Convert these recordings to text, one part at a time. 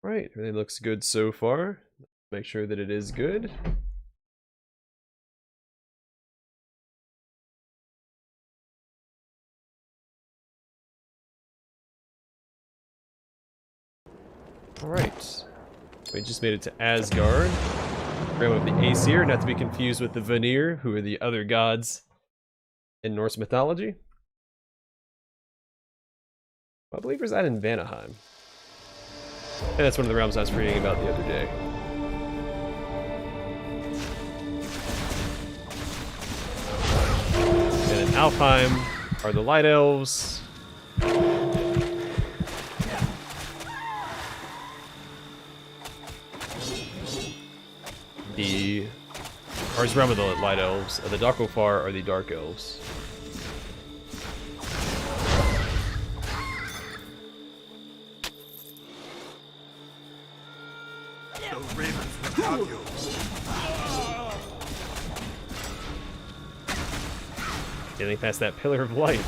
Right, everything looks good so far. Make sure that it is good. Alright. We just made it to Asgard. Realm of the Aesir, not to be confused with the Vanir, who are the other gods in Norse mythology. I believe there's that in Vanaheim. And that's one of the realms I was reading about the other day. And in Alfheim are the Light Elves. The Ars Realm of the Light Elves. The Darkofar are the Dark Elves. Those ravens without you. Getting past that pillar of light.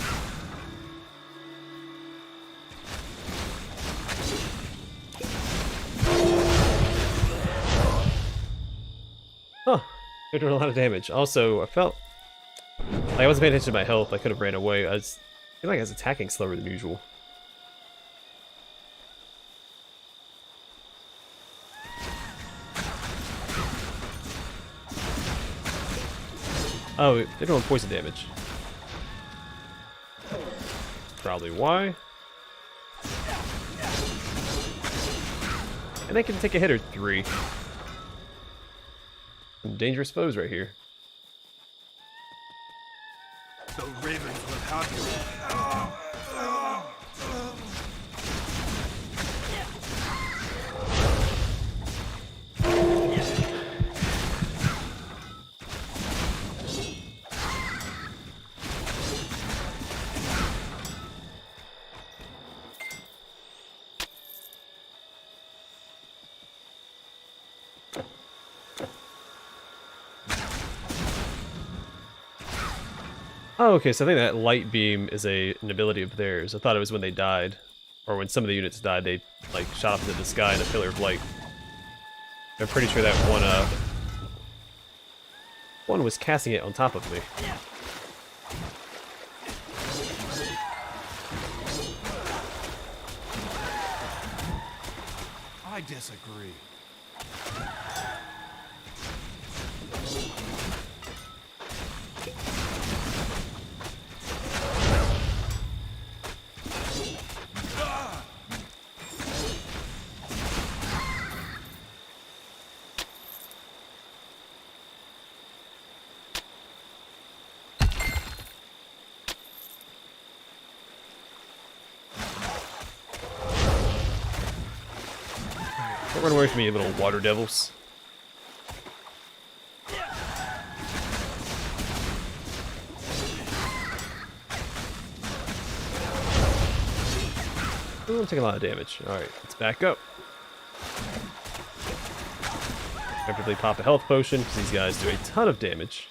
Huh. They're doing a lot of damage. Also, I felt like I wasn't paying attention to my health. I could have ran away. I feel like I was attacking slower than usual. Oh, they're doing poison damage. Probably why. And they can take a hit or three. Some dangerous foes right here. Those ravens without you. Oh, okay, so I think that light beam is an ability of theirs. I thought it was when they died. Or when some of the units died, they like shot up into the sky in a pillar of light. I'm pretty sure that one was casting it on top of me. I disagree. Don't run away from me, you little water devils. Ooh, I'm taking a lot of damage. Alright, let's back up. Effectively pop a health potion, because these guys do a ton of damage.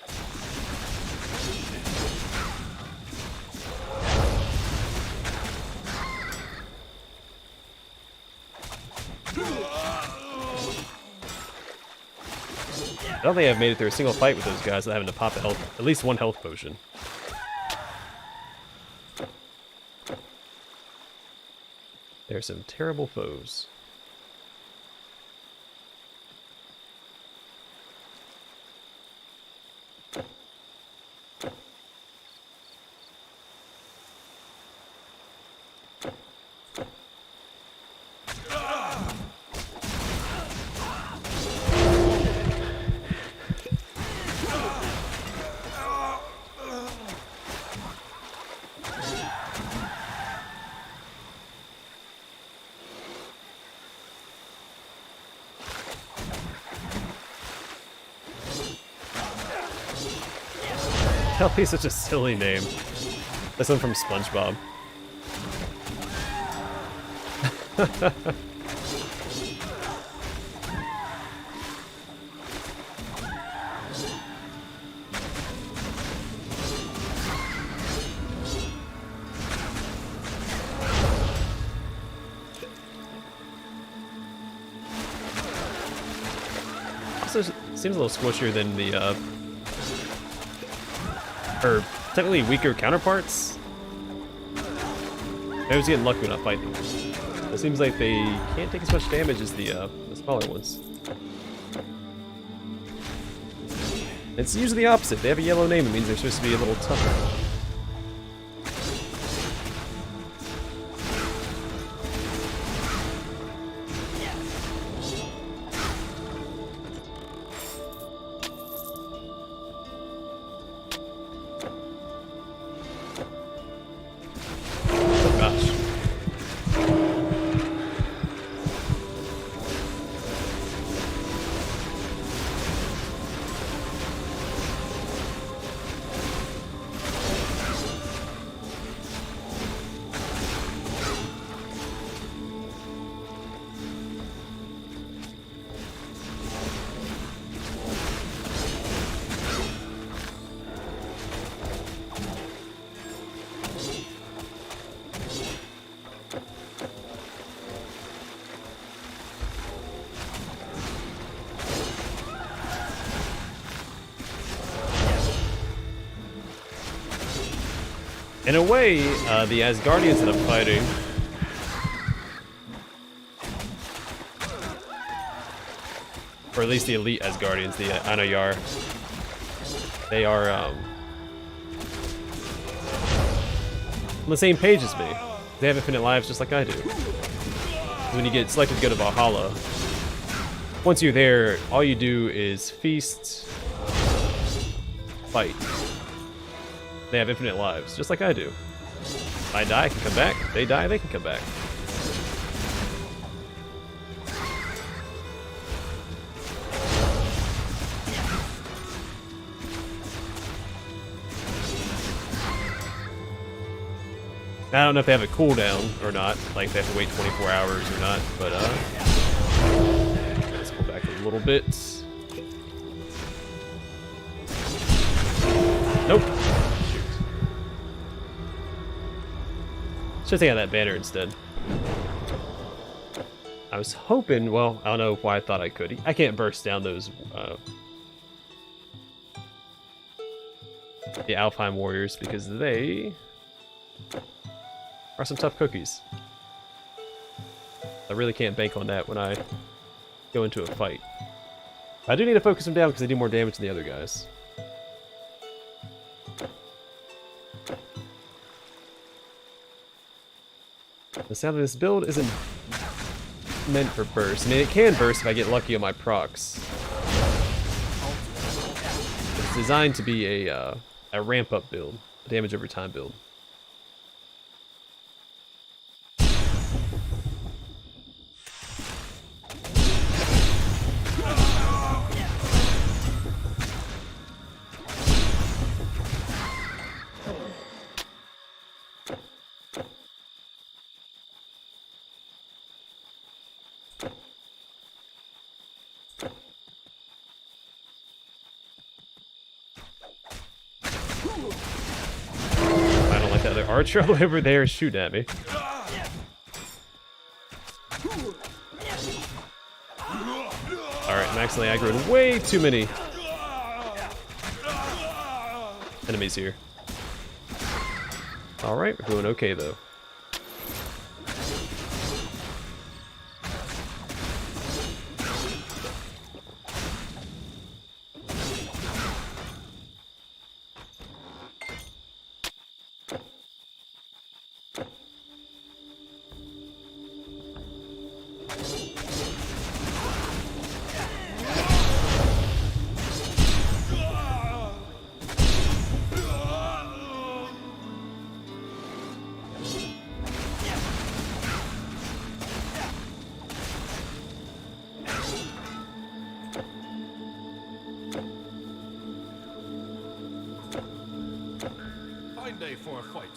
I don't think I've made it through a single fight with those guys without having to pop at least one health potion. They're some terrible foes. Kelly's such a silly name. This one from SpongeBob. also seems a little squishier than the, or technically weaker counterparts. I was getting lucky when I fight them. It seems like they can't take as much damage as the smaller ones. It's usually the opposite. They have a yellow name, it means they're supposed to be a little tougher. In a way, the Asgardians that I'm fighting or at least the elite Asgardians, the Anayar, they are on the same page as me. They have infinite lives just like I do. When you get selected to go to Valhalla, once you're there, all you do is feast, fight. They have infinite lives, just like I do. If I die, I can come back. If they die, they can come back. I don't know if they have a cooldown or not, like they have to wait 24 hours or not, but let's go back a little bit. Nope. Should take out that banner instead. I was hoping, well, I don't know why I thought I could. I can't burst down those, the Alfheim warriors because they are some tough cookies. I really can't bank on that when I go into a fight. I do need to focus them down because they do more damage than the other guys. The sound of this build isn't meant for burst. I mean, it can burst if I get lucky on my procs. It's designed to be a ramp-up build, a damage over time build. Archer all the way over there shooting at me. Alright, I'm actually aggroed way too many enemies here. Alright, we're doing okay though. Fine day for a fight.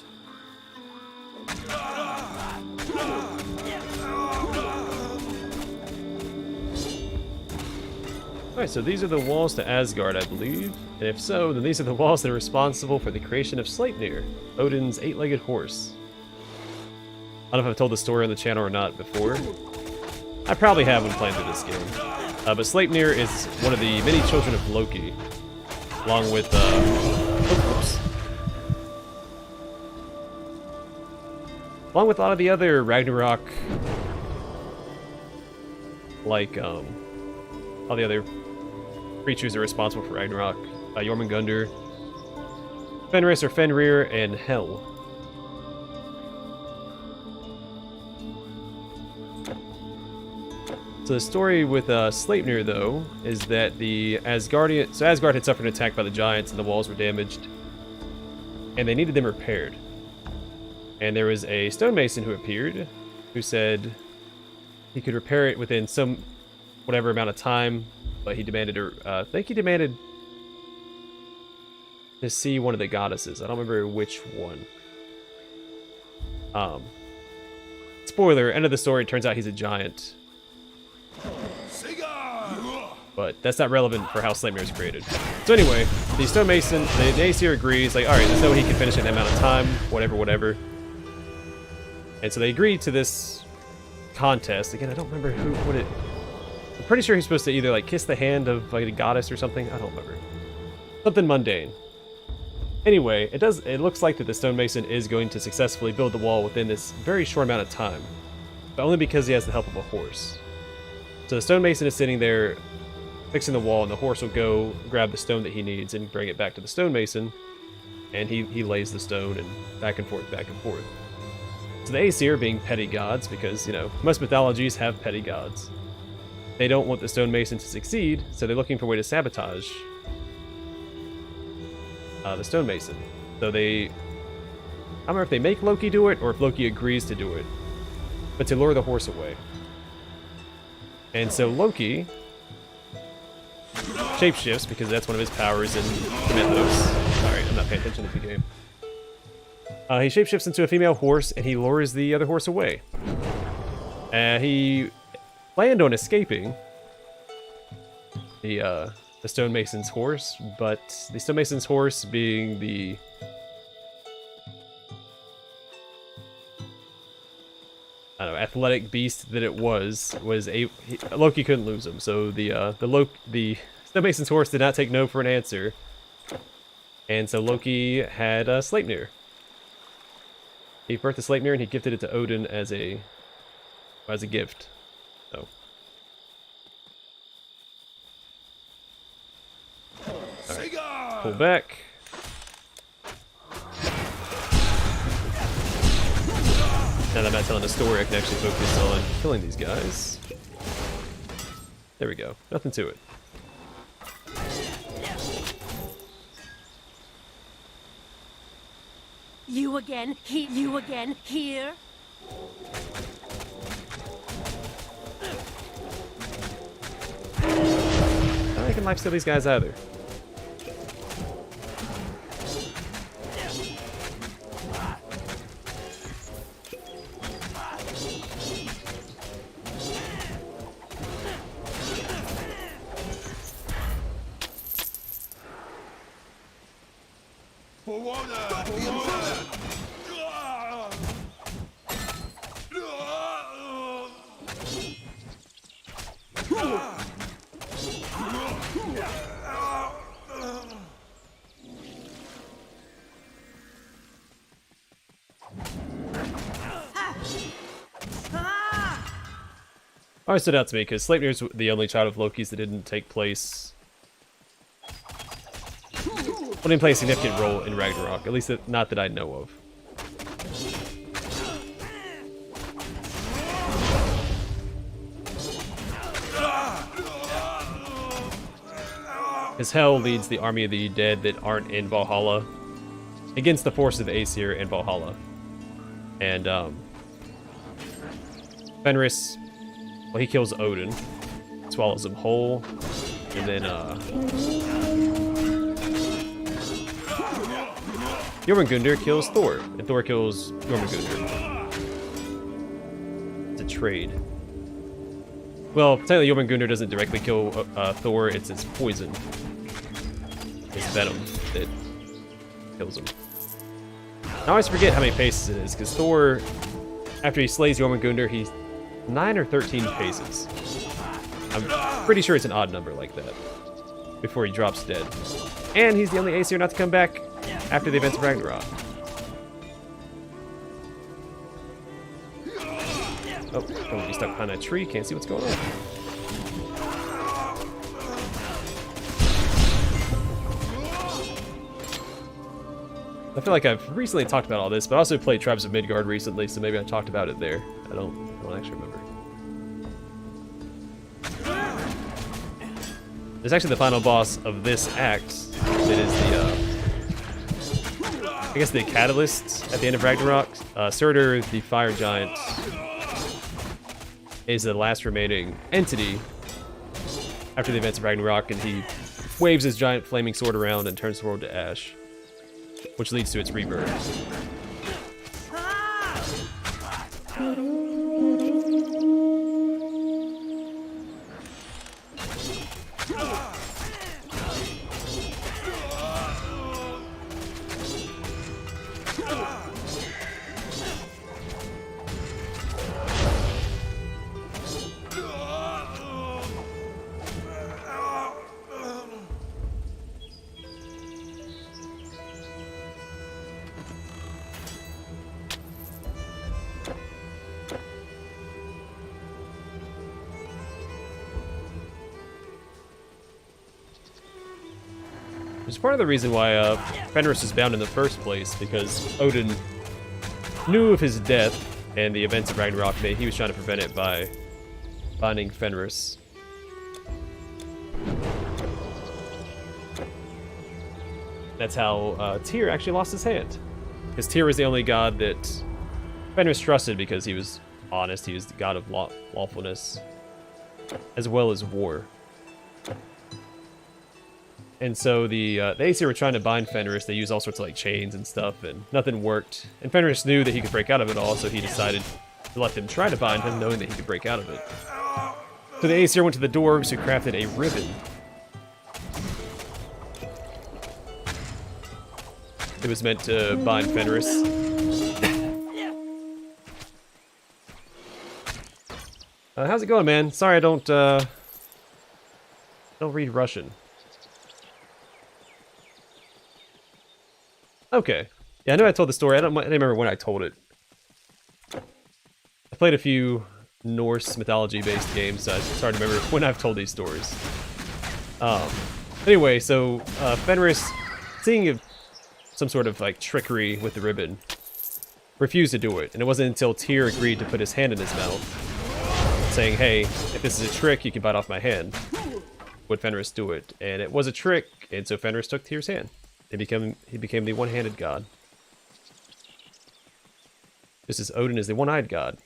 Alright, so these are the walls to Asgard, I believe. And if so, then these are the walls that are responsible for the creation of Sleipnir, Odin's eight-legged horse. I don't know if I've told the story on the channel or not before. I probably have when playing through this game. But Sleipnir is one of the many children of Loki, along with along with a lot of the other Ragnarok, like all the other creatures that are responsible for Ragnarok, Jormungandr, Fenris or Fenrir, and Hel. So the story with Sleipnir, though, is that the Asgardian... So Asgard had suffered an attack by the giants and the walls were damaged, and they needed them repaired. And there was a stonemason who appeared, who said he could repair it within some whatever amount of time, but he demanded, I think he demanded to see one of the goddesses. I don't remember which one. Spoiler, end of the story, it turns out he's a giant. But that's not relevant for how Sleipnir is created. So anyway, the stonemason, the Aesir agrees, like, alright, there's no way he can finish it in that amount of time, whatever. And so they agreed to this contest. Again, I don't remember what it... I'm pretty sure he's supposed to either, like, kiss the hand of, like, a goddess or something. I don't remember. Something mundane. Anyway, it looks like that the stonemason is going to successfully build the wall within this very short amount of time. But only because he has the help of a horse. So the stonemason is sitting there fixing the wall, and the horse will go grab the stone that he needs and bring it back to the stonemason, and he lays the stone and back and forth. So the Aesir, being petty gods, because, you know, most mythologies have petty gods, they don't want the stonemason to succeed, so they're looking for a way to sabotage the stonemason. So I don't remember if they make Loki do it or if Loki agrees to do it, but to lure the horse away. And so Loki shapeshifts, because that's one of his powers in the mythos. Sorry, I'm not paying attention to the game. He shapeshifts into a female horse, and he lures the other horse away. He planned on escaping the stonemason's horse, but the stonemason's horse, being the athletic beast that it was Loki couldn't lose him. So the stonemason's horse did not take no for an answer, and so Loki had Sleipnir. He birthed Sleipnir and he gifted it to Odin as a gift. So, right. Pull back. Now that I'm not telling a story, I can actually focus on killing these guys. There we go. Nothing to it. You again here? I can lifesteal these guys either. Always stood out to me because Sleipnir's the only child of Loki's that didn't play a significant role in Ragnarok, at least not that I know of. As Hel leads the army of the dead that aren't in Valhalla against the forces of Aesir in Valhalla. And Fenris, well, he kills Odin, swallows him whole, and then Jormungandr kills Thor, and Thor kills Jormungandr. It's a trade. Well, technically Jormungandr doesn't directly kill Thor, it's his poison. His venom that kills him. I always forget how many paces it is, because Thor, after he slays Jormungandr, he's 9 or 13 paces. Pretty sure it's an odd number like that. Before he drops dead. And he's the only Aesir not to come back after the events of Ragnarok. Oh, don't be stuck behind that tree. Can't see what's going on. I feel like I've recently talked about all this, but I also played Tribes of Midgard recently, so maybe I talked about it there. I don't actually remember. There's actually the final boss of this act. It is the, I guess the catalyst at the end of Ragnarok. Surtur, the fire giant, is the last remaining entity after the events of Ragnarok, and he waves his giant flaming sword around and turns the world to ash, which leads to its rebirth. Which is part of the reason why Fenris is bound in the first place, because Odin knew of his death and the events of Ragnarok. He was trying to prevent it by binding Fenris. That's how Tyr actually lost his hand. Because Tyr was the only god that Fenris trusted because he was honest. He was the god of lawfulness, as well as war. And so the Aesir were trying to bind Fenris. They used all sorts of like chains and stuff, and nothing worked. And Fenris knew that he could break out of it all, so he decided to let them try to bind him, knowing that he could break out of it. So the Aesir went to the dwarves, who crafted a ribbon. It was meant to bind Fenris. How's it going, man? Sorry, I don't read Russian. Okay. Yeah, I know I told the story. I don't remember when I told it. I played a few Norse mythology-based games, so it's hard to remember when I've told these stories. Anyway, so Fenris, seeing some sort of like trickery with the ribbon, refused to do it. And it wasn't until Tyr agreed to put his hand in his mouth, saying, hey, if this is a trick, you can bite off my hand, would Fenris do it. And it was a trick, and so Fenris took Tyr's hand. He became the one-handed god. Just as Odin is the one-eyed god.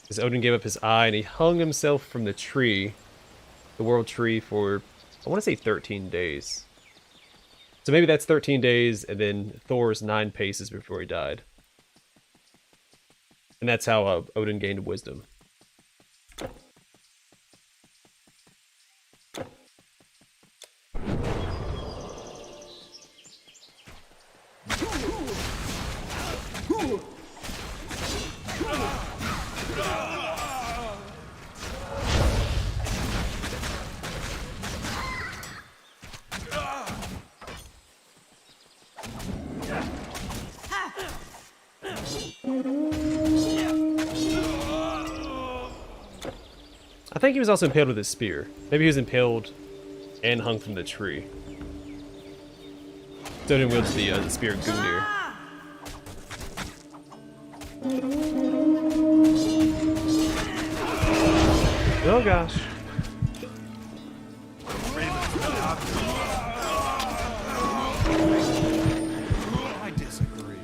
Because Odin gave up his eye and he hung himself from the tree, the world tree, for, I want to say 13 days. So maybe that's 13 days and then Thor's 9 paces before he died. And that's how Odin gained wisdom. I think he was also impaled with his spear. Maybe he was impaled and hung from the tree. Odin wields the spear of Gungnir. Oh gosh. I disagree.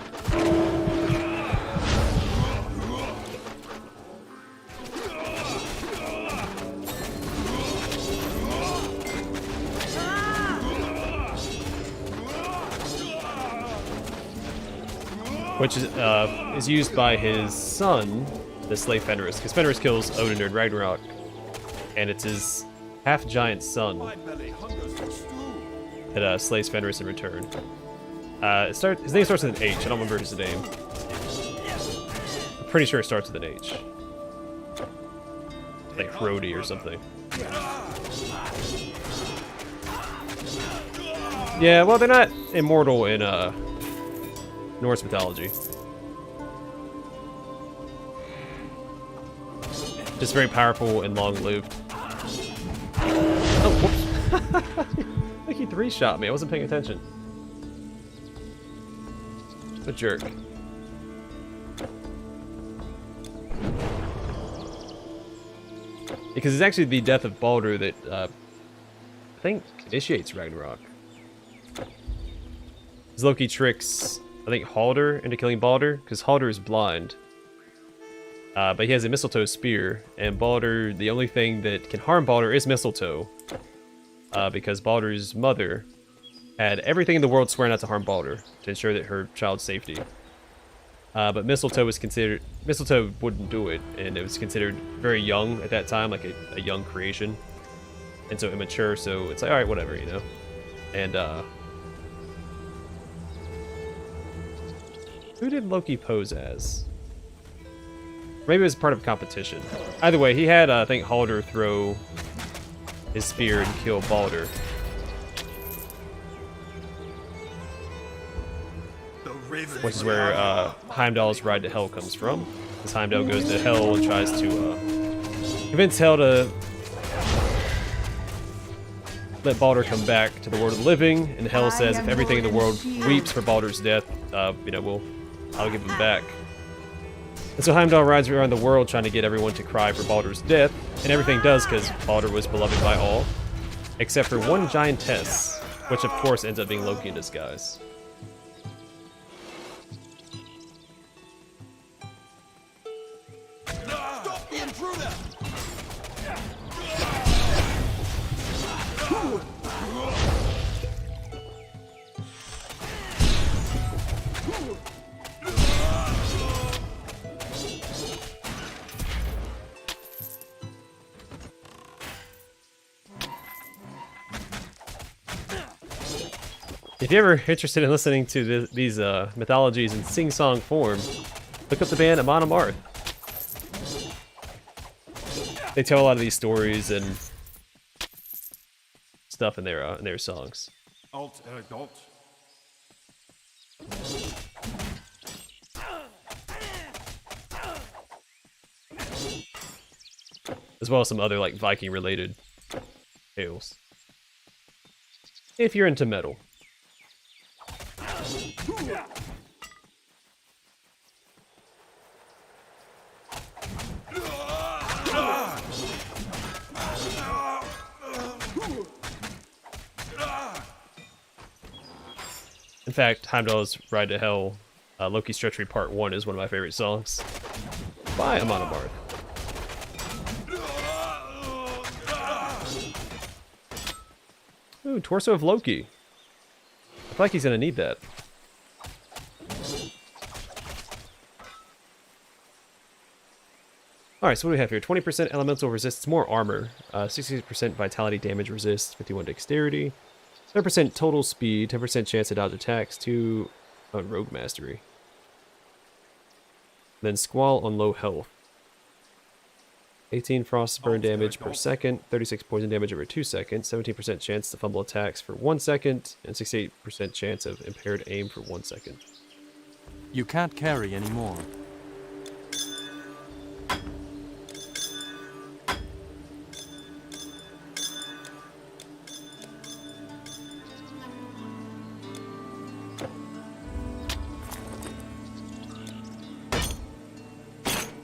Which is used by his son to slay Fenris, because Fenris kills Odin during Ragnarok, and it's his half-giant son My belly hungers for stew. that slays Fenris in return. His name starts with an H. I don't remember his name. I'm pretty sure it starts with an H. like Hrodi or something. Yeah, well, they're not immortal in Norse mythology. Just very powerful and long-lived. Oh, whoops. I think he three-shot me. I wasn't paying attention. A jerk. Because it's actually the death of Baldur that, I think, initiates Ragnarok. As Loki tricks, I think, Halder into killing Baldur, because Halder is blind. But he has a mistletoe spear, and Baldur, the only thing that can harm Baldur is mistletoe. Because Baldur's mother had everything in the world swear not to harm Baldur, to ensure that her child's safety. But mistletoe wouldn't do it, and it was considered very young at that time, like a young creation. And so immature, so it's like, alright, whatever, you know? And, who did Loki pose as? Maybe it was part of a competition. Either way, he had, I think, Halder throw his spear and kill Baldur. Which is where Heimdall's ride to hell comes from. Because Heimdall goes to hell and tries to convince hell to let Baldur come back to the world of the living. And hell says if everything in the world weeps for Baldur's death, you know, I'll give him back. And so Heimdall rides around the world trying to get everyone to cry for Baldur's death, and everything does because Baldur was beloved by all, except for one giantess, which of course ends up being Loki in disguise. Stop the intruder! If you're ever interested in listening to these mythologies in sing-song form, look up the band Amon Amarth. They tell a lot of these stories and stuff in their songs. Alt, alt. As well as some other like Viking-related tales. If you're into metal. In fact, Heimdall's Ride to Hell, Loki's Treachery Part 1 is one of my favorite songs by Amon Amarth. Ooh, Torso of Loki. I feel like he's gonna need that. Alright, so what do we have here? 20% elemental resists more armor, 60% vitality damage resist, 51 dexterity, 7% total speed, 10% chance to dodge attacks, 2 on rogue mastery. Then Squall on low health. 18 frost burn damage per second, 36 poison damage over 2 seconds, 17% chance to fumble attacks for 1 second, and 68% chance of impaired aim for 1 second. You can't carry anymore.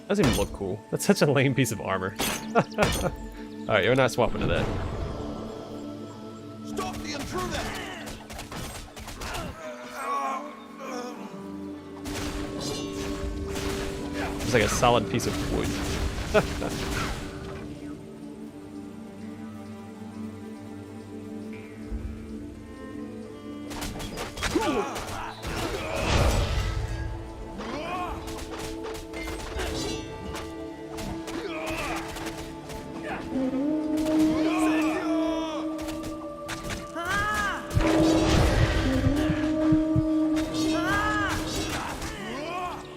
Doesn't even look cool. That's such a lame piece of armor. Alright, you're not swapping to that. Stop the intruder! It's like a solid piece of wood.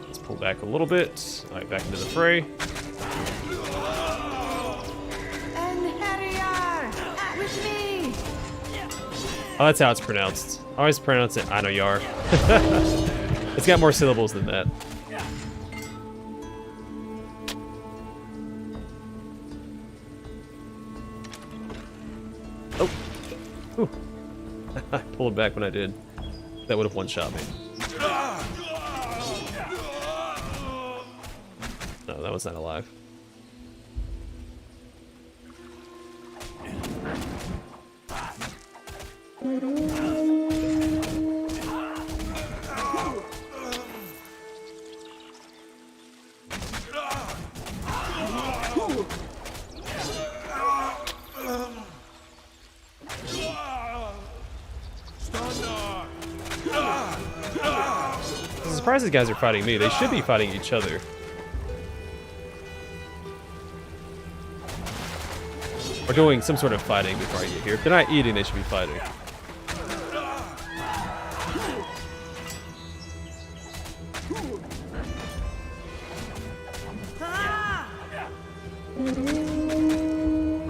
Let's pull back a little bit. Alright, back into the fray. Oh, that's how it's pronounced. I always pronounce it Anoyar. It's got more syllables than that. Oh. Ooh. I pulled back when I did. That would have one-shot me. No, that one's not alive. I'm surprised these guys are fighting me. They should be fighting each other. Or doing some sort of fighting before I get here. If they're not eating, they should be fighting.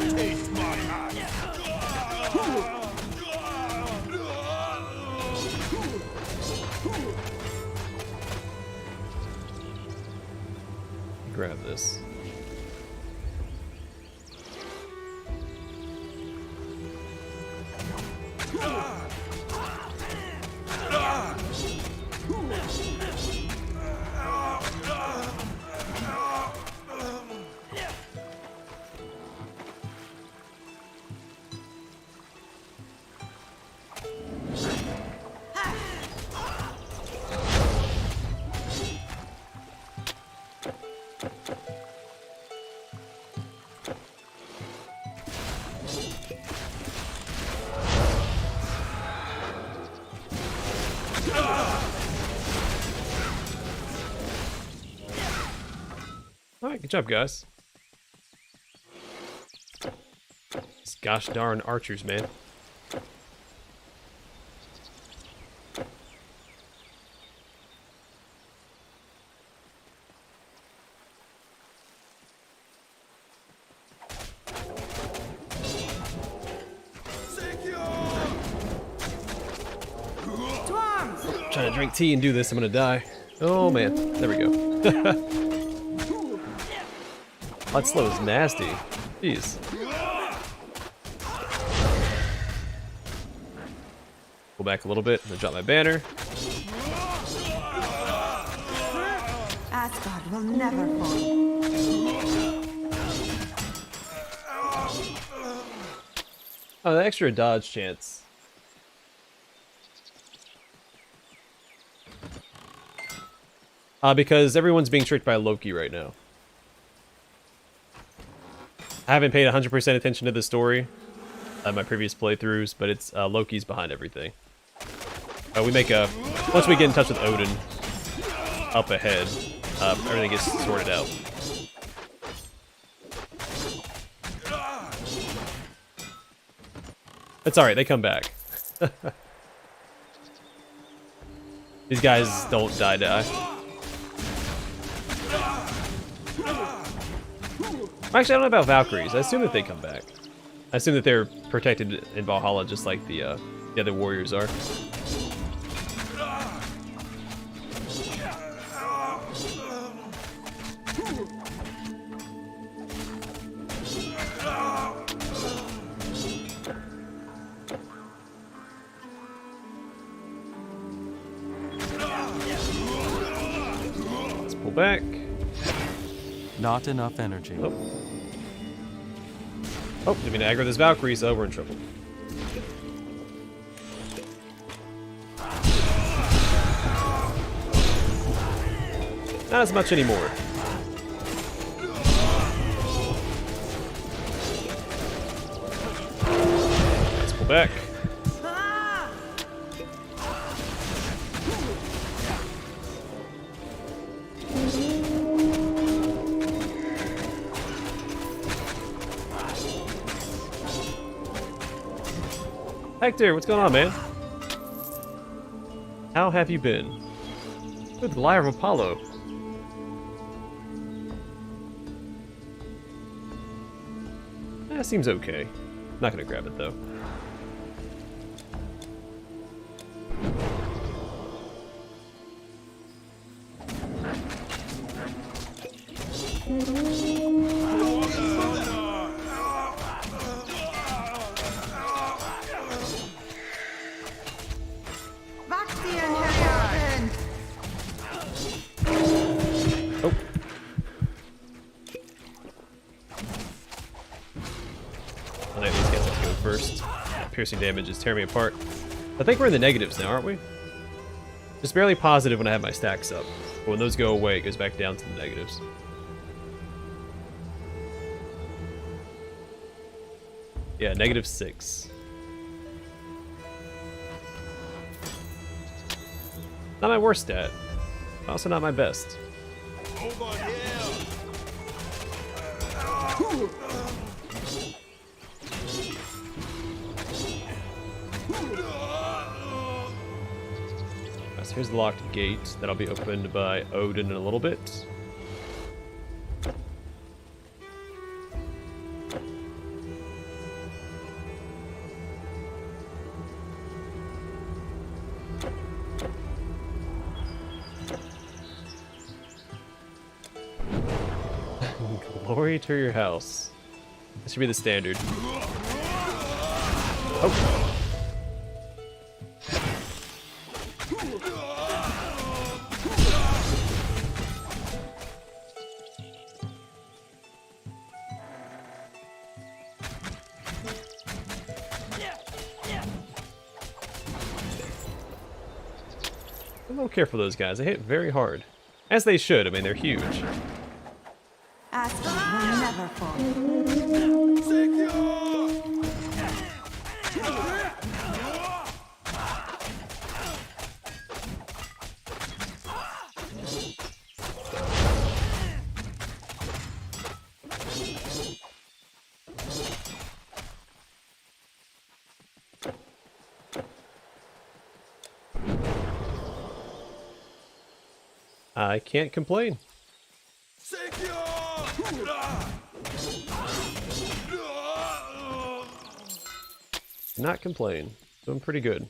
Taste my ass. Grab this. Alright, good job, guys. These gosh darn archers, man. Trying to drink tea and do this, I'm gonna die. Oh man, there we go. That slow is nasty. Jeez. Pull back a little bit, and then drop my banner. Asgard will never fall. Oh, the extra dodge chance. Because everyone's being tricked by Loki right now. I haven't paid 100% attention to the story in my previous playthroughs, but it's Loki's behind everything. We make a... Once we get in touch with Odin up ahead, everything gets sorted out. It's alright, they come back. These guys don't die. Actually, I don't know about Valkyries. I assume that they come back. I assume that they're protected in Valhalla just like the other warriors are. Let's pull back. Not enough energy. Oh. Oh, didn't mean to aggro this Valkyrie, so we're in trouble. Not as much anymore. Let's pull back. Hector, what's going on, man? How have you been? With the Lyre of Apollo. That seems okay. Not gonna grab it though. piercing damage is tearing me apart. I think we're in the negatives now, aren't we? Just barely positive when I have my stacks up. But when those go away, it goes back down to the negatives. Yeah, -6. Not my worst stat. Also not my best. Over here. So here's the locked gate that'll be opened by Odin in a little bit. Glory to your house. This should be the standard. Oh. I'm a little careful of those guys. They hit very hard. As they should. I mean, they're huge. Astra will never fall. I can't complain. Not complain. Doing pretty good.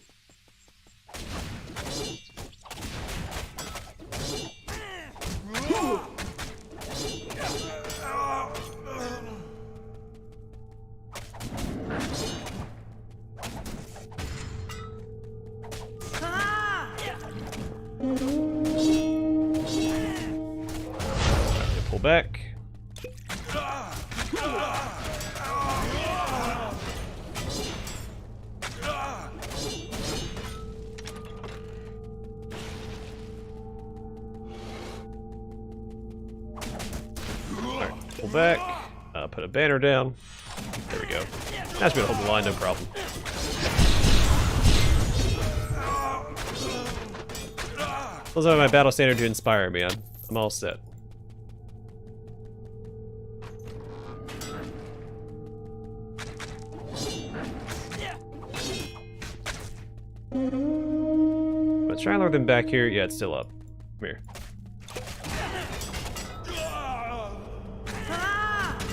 Pull back. Pull back, put a banner down. There we go. That's gonna hold the line, no problem. Those are my battle standard to inspire me. I'm all set. Let's try and lure them back here. Yeah, it's still up. Come here.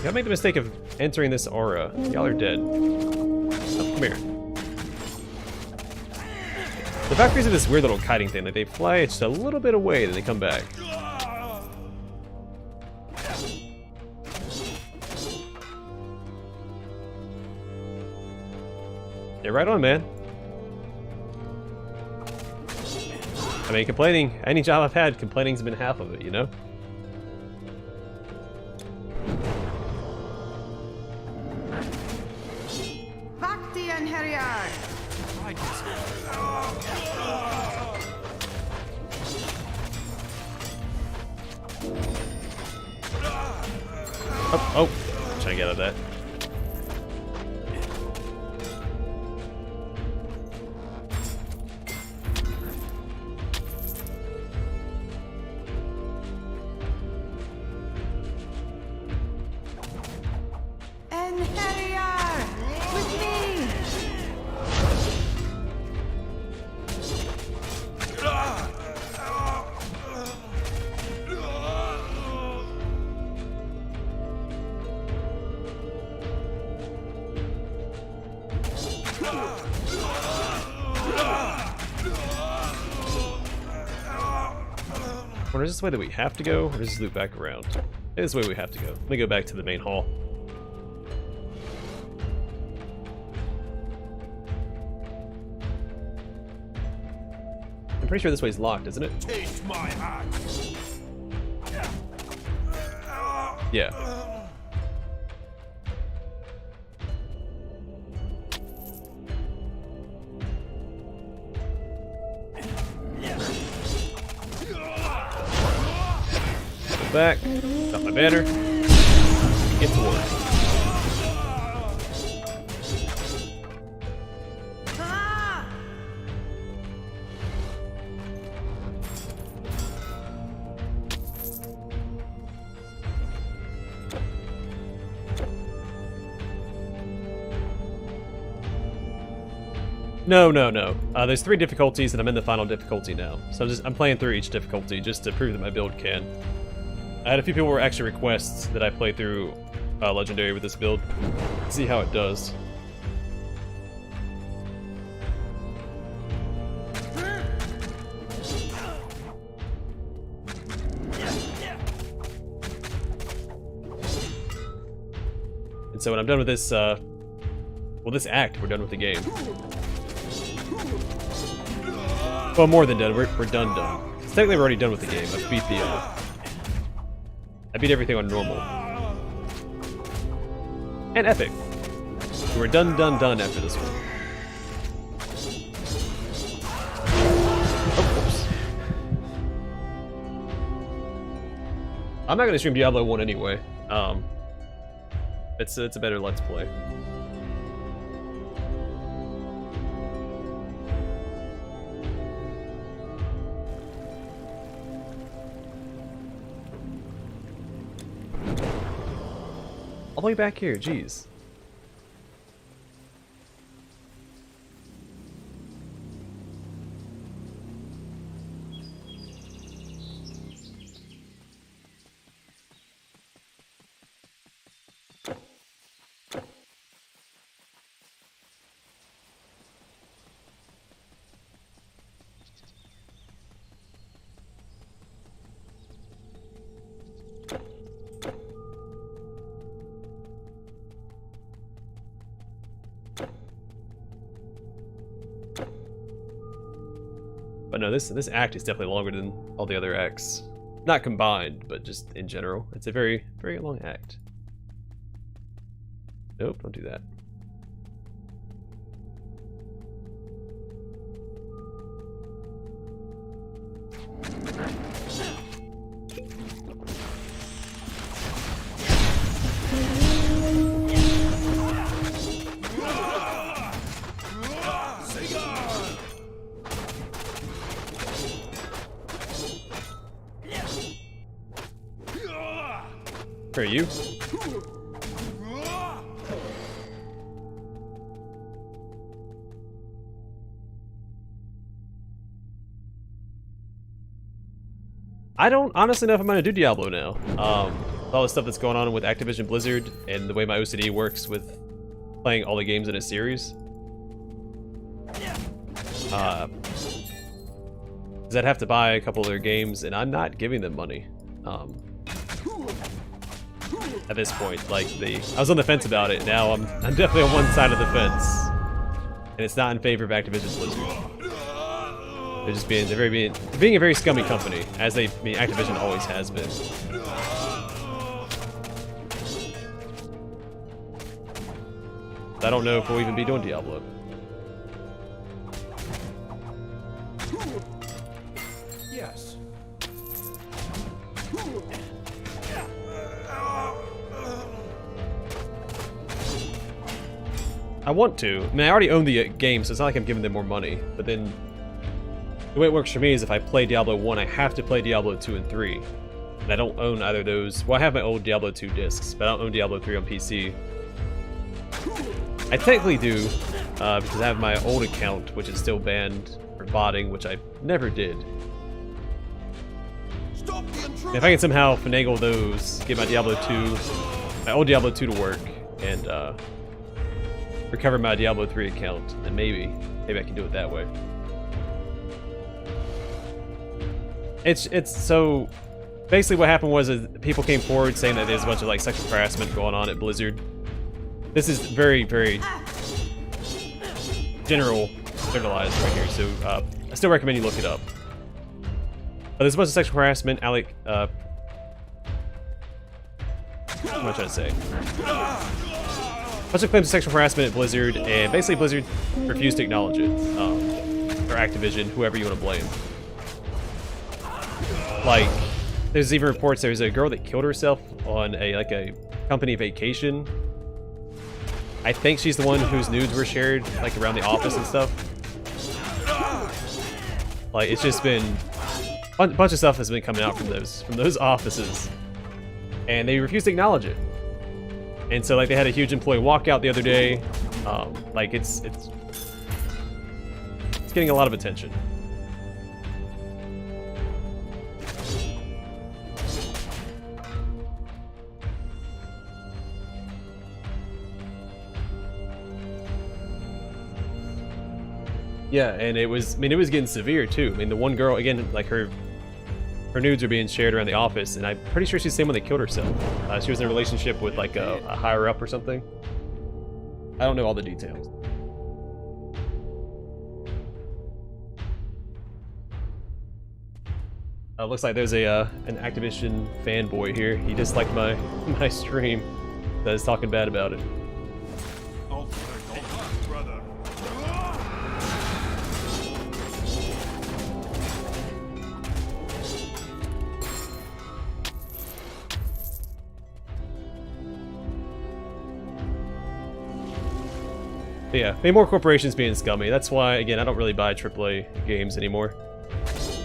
Y'all make the mistake of entering this aura. Y'all are dead. Oh, come here. The Valkyries are this weird little kiting thing. Like they fly just a little bit away, then they come back. Yeah, right on, man. I mean, complaining, any job I've had, complaining's been half of it, you know? Vakti and Heriard. Oh, trying to get out of that. And Heriard with me. Or is this the way that we have to go, or does this loop back around? Maybe this is the way we have to go. Let me go back to the main hall. I'm pretty sure this way's locked, isn't it? Taste my axe. Yeah. back. Got my banner. Get to work. No. There's 3 difficulties, and I'm in the final difficulty now. So I'm playing through each difficulty just to prove that my build can. I had a few people were actually requests that I play through Legendary with this build. See how it does. And so when I'm done with this, well, this act, we're done with the game. Well, more than done. We're done. Technically, we're already done with the game. I beat I beat everything on normal. And epic. We're done after this one. Of course. I'm not gonna stream Diablo 1 anyway. It's a better Let's Play. All the way back here, jeez. But no, this act is definitely longer than all the other acts. Not combined, but just in general. It's a very, very long act. Nope, don't do that. Where are you? I don't honestly know if I'm gonna do Diablo now. With all the stuff that's going on with Activision Blizzard and the way my OCD works with playing all the games in a series. Cause I'd have to buy a couple of their games, and I'm not giving them money. At this point, like I was on the fence about it. Now I'm definitely on one side of the fence, and it's not in favor of Activision Blizzard. They're being a very scummy company, as Activision always has been. I don't know if we'll even be doing Diablo. Yes. I want to. I mean, I already own the game, so it's not like I'm giving them more money. But then, the way it works for me is if I play Diablo 1, I have to play Diablo 2 and 3. And I don't own either of those. Well, I have my old Diablo 2 discs, but I don't own Diablo 3 on PC. I technically do, because I have my old account, which is still banned for botting, which I never did. Stop the intruder. And if I can somehow finagle those, get my Diablo 2, my old Diablo 2 to work, and recover my Diablo 3 account, then maybe I can do it that way. It's so basically what happened was people came forward saying that there's a bunch of like sexual harassment going on at Blizzard. This is very, very generalized right here, so I still recommend you look it up. But there's a bunch of sexual harassment. What am I trying to say? A bunch of claims of sexual harassment at Blizzard, and basically Blizzard refused to acknowledge it. Or Activision, whoever you want to blame. Like, There's even reports there's a girl that killed herself on a company vacation. I think she's the one whose nudes were shared like around the office and stuff. Like it's just been a bunch of stuff has been coming out from those offices, and they refuse to acknowledge it. And so like they had a huge employee walkout the other day. Like it's getting a lot of attention. Yeah, and it was getting severe too. I mean, the one girl, again, like her nudes are being shared around the office, and I'm pretty sure she's the same one that killed herself. She was in a relationship with like a higher up or something. I don't know all the details. Looks like there's an Activision fanboy here. He disliked my stream. That is talking bad about it. But yeah, maybe more corporations being scummy. That's why, again, I don't really buy AAA games anymore.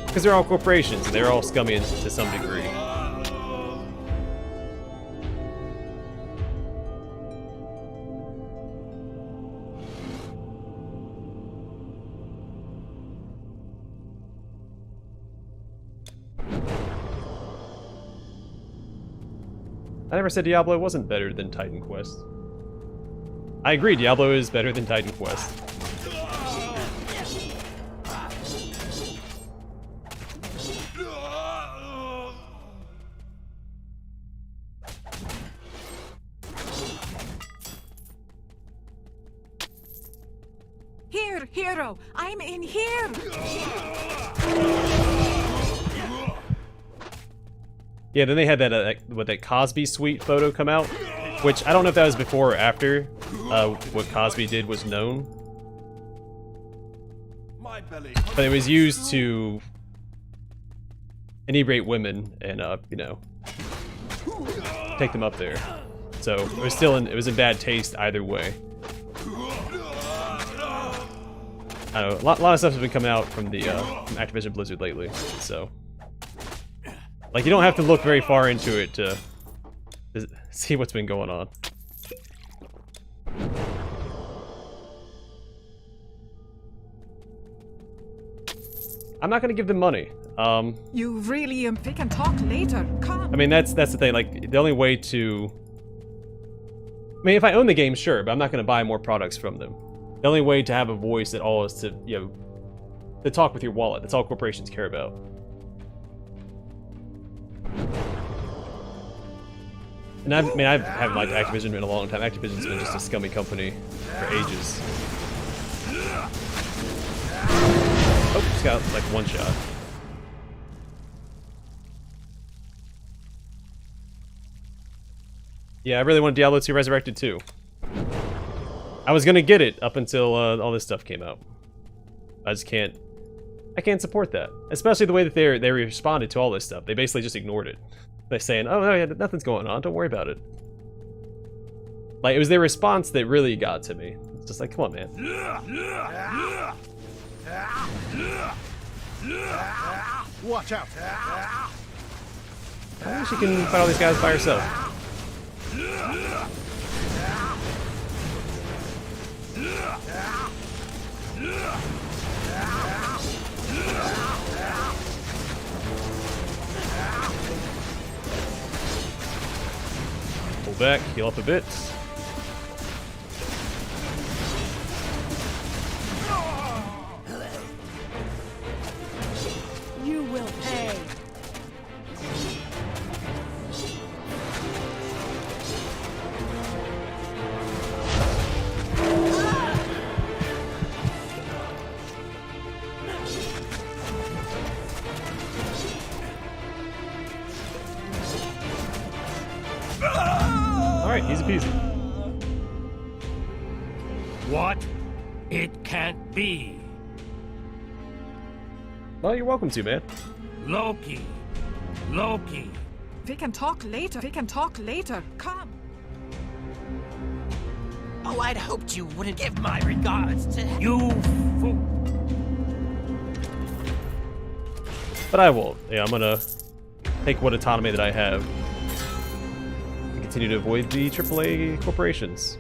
Because they're all corporations, and they're all scummy to some degree. I never said Diablo wasn't better than Titan Quest. I agree, Diablo is better than Titan Quest. Here, hero! I'm in here! Yeah, then they had that Cosby suite photo come out, which I don't know if that was before or after what Cosby did was known. My belly. But it was used to inebriate women and, you know, take them up there. So it was in bad taste either way. I don't know, a lot of stuff has been coming out from the from Activision Blizzard lately, so like you don't have to look very far into it to see what's been going on. I'm not gonna give them money. You really we can talk later. Come. I mean that's the thing. Like the only way to, I mean, if I own the game, sure, but I'm not gonna buy more products from them. The only way to have a voice at all is to, you know, to talk with your wallet. That's all corporations care about. And I haven't liked Activision in a long time. Activision's been just a scummy company for ages. Oh, just got like one shot. Yeah, I really want Diablo 2 Resurrected too. I was gonna get it up until all this stuff came out. I can't support that. Especially the way that they responded to all this stuff. They basically just ignored it. They're saying, oh no, yeah, nothing's going on, don't worry about it. Like, it was their response that really got to me. It's just like, come on, man. Watch out. I wish you can fight all these guys by yourself. Pull back, heal up a bit. You will pay. Alright, easy peasy. What? It can't be. Well, you're welcome to, man. Loki, Loki. We can talk later. We can talk later. Come. Oh, I'd hoped you wouldn't give my regards to... You fool. But I won't. Yeah, I'm gonna take what autonomy that I have and continue to avoid the AAA corporations.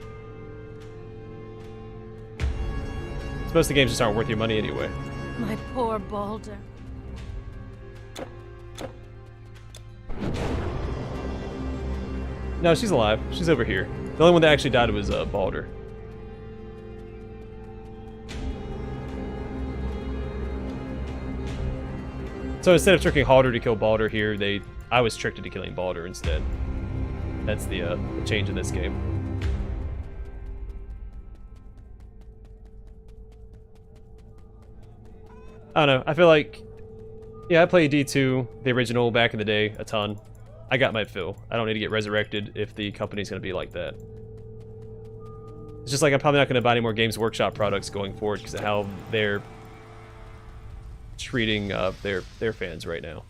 Most of the games just aren't worth your money anyway. My poor Balder. No, she's alive. She's over here. The only one that actually died was Balder. So instead of tricking Halder to kill Balder here, I was tricked into killing Balder instead. That's the change in this game. I don't know. I feel like, yeah, I played D2, the original, back in the day, a ton. I got my fill. I don't need to get resurrected if the company's going to be like that. It's just like I'm probably not going to buy any more Games Workshop products going forward because of how they're treating their fans right now.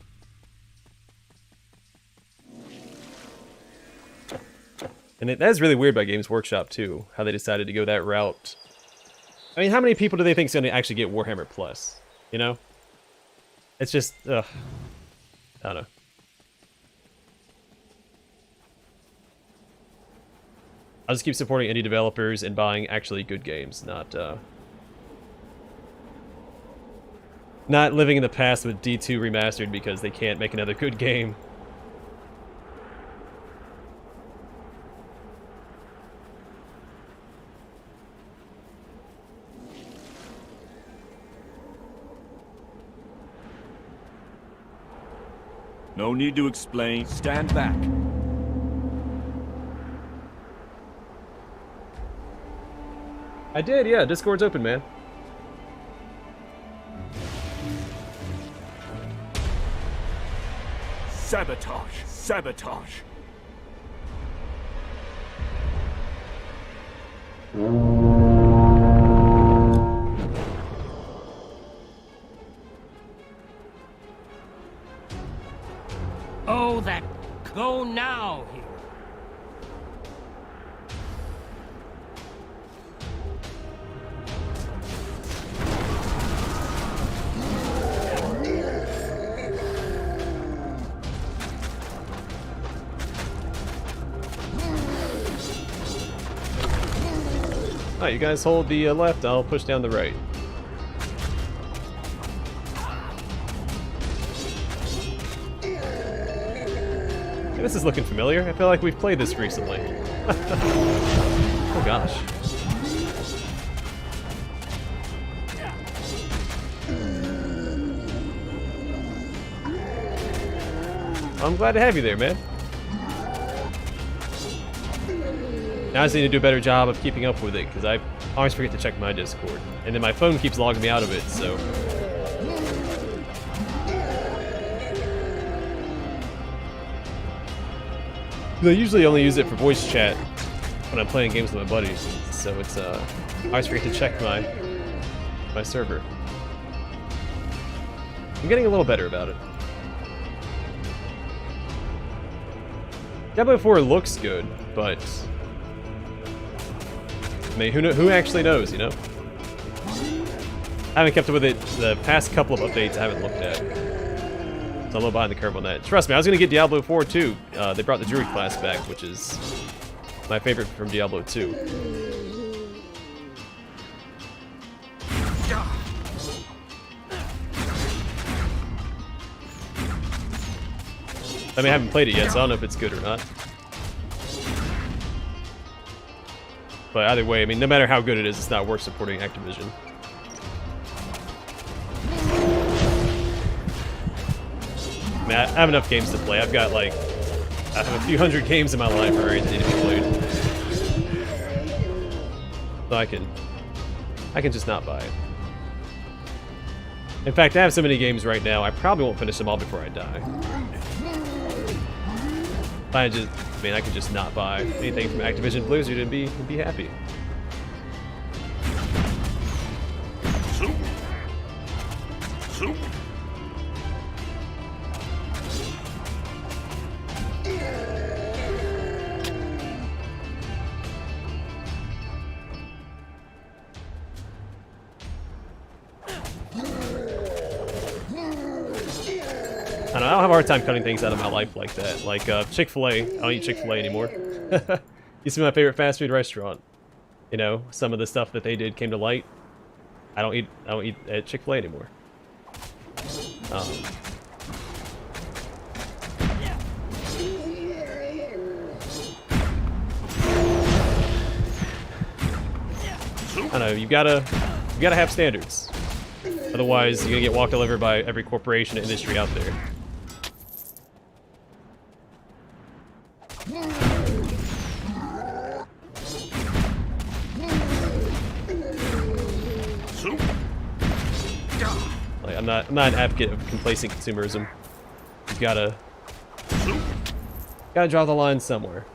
And that is really weird by Games Workshop too, how they decided to go that route. I mean, how many people do they think is going to actually get Warhammer Plus? You know? It's just, ugh. I don't know. I'll just keep supporting indie developers and buying actually good games, not living in the past with D2 remastered because they can't make another good game. No need to explain. Stand back. I did, yeah. Discord's open, man. Sabotage. Sabotage. Oh, that go now here. Alright, you guys hold the left, I'll push down the right. Hey, this is looking familiar. I feel like we've played this recently. Oh gosh. I'm glad to have you there, man. Now I just need to do a better job of keeping up with it, because I always forget to check my Discord. And then my phone keeps logging me out of it, so... I usually only use it for voice chat when I'm playing games with my buddies, so it's, I always forget to check my server. I'm getting a little better about it. Diablo 4 looks good, but... I mean, who actually knows, you know? I haven't kept up with it the past couple of updates I haven't looked at. So I'm a little behind the curve on that. Trust me, I was going to get Diablo 4 too. They brought the Druid class back, which is my favorite from Diablo 2. I mean, I haven't played it yet, so I don't know if it's good or not. But either way, I mean, no matter how good it is, it's not worth supporting Activision. I mean, I have enough games to play. I've got like, I have a few hundred games in my library that need to be played. So I can just not buy it. In fact, I have so many games right now, I probably won't finish them all before I die. I mean, I could just not buy anything from Activision Blizzard and be happy. don't have a hard time cutting things out of my life like that. Like Chick-fil-A. I don't eat Chick-fil-A anymore. Used to be my favorite fast food restaurant. You know, some of the stuff that they did came to light. I don't eat at Chick-fil-A anymore. I don't know, you gotta have standards. Otherwise, you're gonna get walked all over by every corporation and industry out there. Like, I'm not an advocate of complacent consumerism. You gotta draw the line somewhere.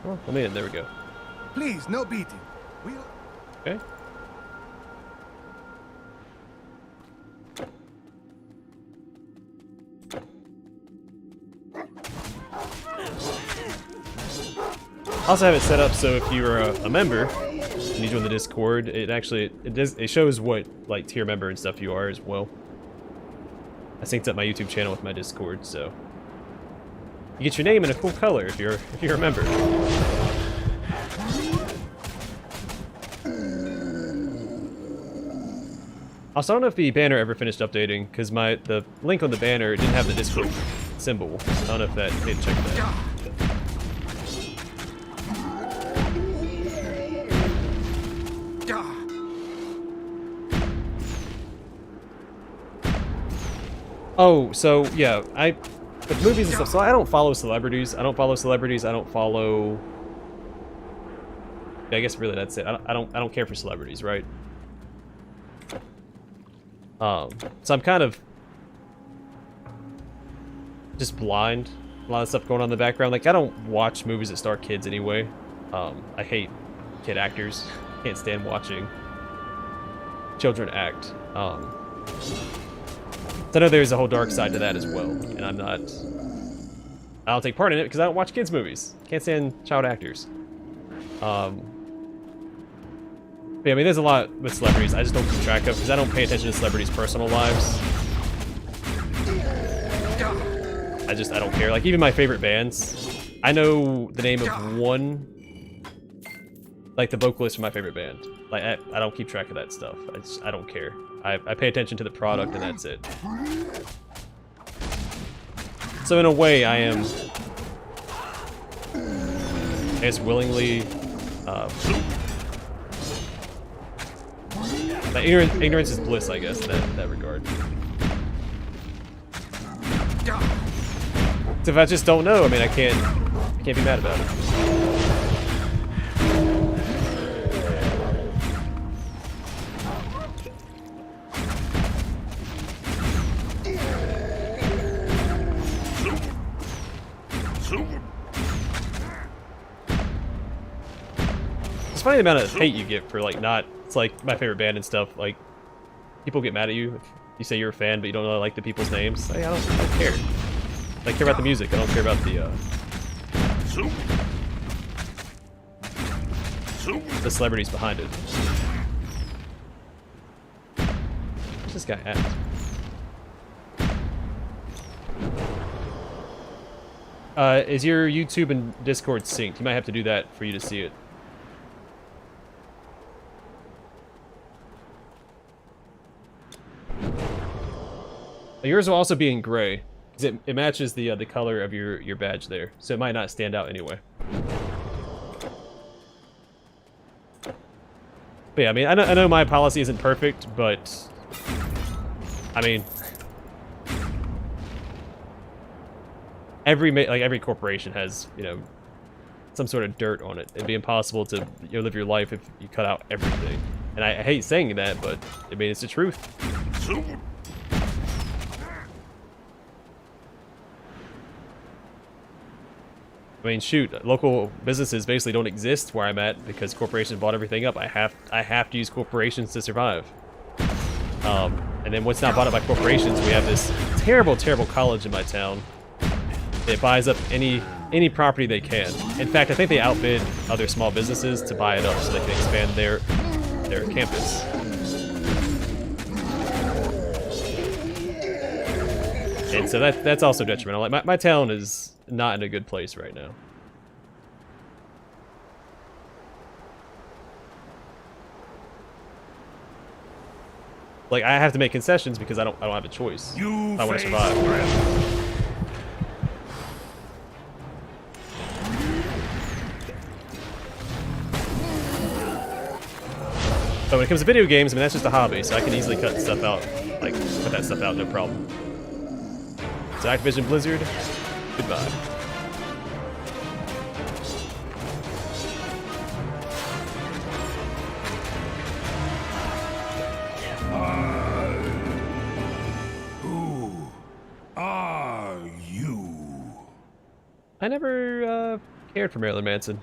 Oh, I made it. There we go. Please, no beating. We'll... Okay. I also have it set up so if you're a member and you join the Discord, it shows what like tier member and stuff you are as well. I synced up my YouTube channel with my Discord, so you get your name in a cool color if you're a member. Also, I don't know if the banner ever finished updating because the link on the banner didn't have the Discord symbol. I don't know if that did check that. Oh, so yeah, with movies and stuff. So I don't follow celebrities. I don't follow. Yeah, I guess really that's it. I don't care for celebrities, right? So I'm kind of just blind. A lot of stuff going on in the background. Like I don't watch movies that star kids anyway. I hate kid actors. Can't stand watching children act. So I know there's a whole dark side to that as well, and I don't take part in it because I don't watch kids movies. Can't stand child actors. But yeah, I mean, there's a lot with celebrities I just don't keep track of because I don't pay attention to celebrities' personal lives. I don't care. Like even my favorite bands, I know the name of one, like the vocalist for my favorite band. Like I don't keep track of that stuff. I don't care. I pay attention to the product and that's it. So in a way, I am, I guess, willingly, like ignorance is bliss, I guess, in that regard. So if I just don't know, I mean, I can't be mad about it. It's funny the amount of hate you get for like not. It's like my favorite band and stuff. Like people get mad at you if you say you're a fan, but you don't really like the people's names. Like, I don't care. I care about the music. I don't care about the celebrities behind it. Where's this guy at? Is your YouTube and Discord synced? You might have to do that for you to see it. Yours will also be in gray, because it matches the color of your badge there, so it might not stand out anyway. But yeah, I mean, I know my policy isn't perfect, but I mean, every corporation has, you know, some sort of dirt on it. It'd be impossible to, you know, live your life if you cut out everything. And I hate saying that, but I mean, it's the truth. I mean, shoot, local businesses basically don't exist where I'm at because corporations bought everything up. I have to use corporations to survive. And then once not bought up by corporations, we have this terrible, terrible college in my town. It buys up any property they can. In fact, I think they outbid other small businesses to buy it up so they can expand their campus. And so that's also detrimental. Like my town is not in a good place right now. Like I have to make concessions because I don't have a choice. If I want to survive. But when it comes to video games, I mean that's just a hobby, so I can easily cut stuff out, like cut that stuff out, no problem. So Activision Blizzard, goodbye. Who are you? I never cared for Marilyn Manson.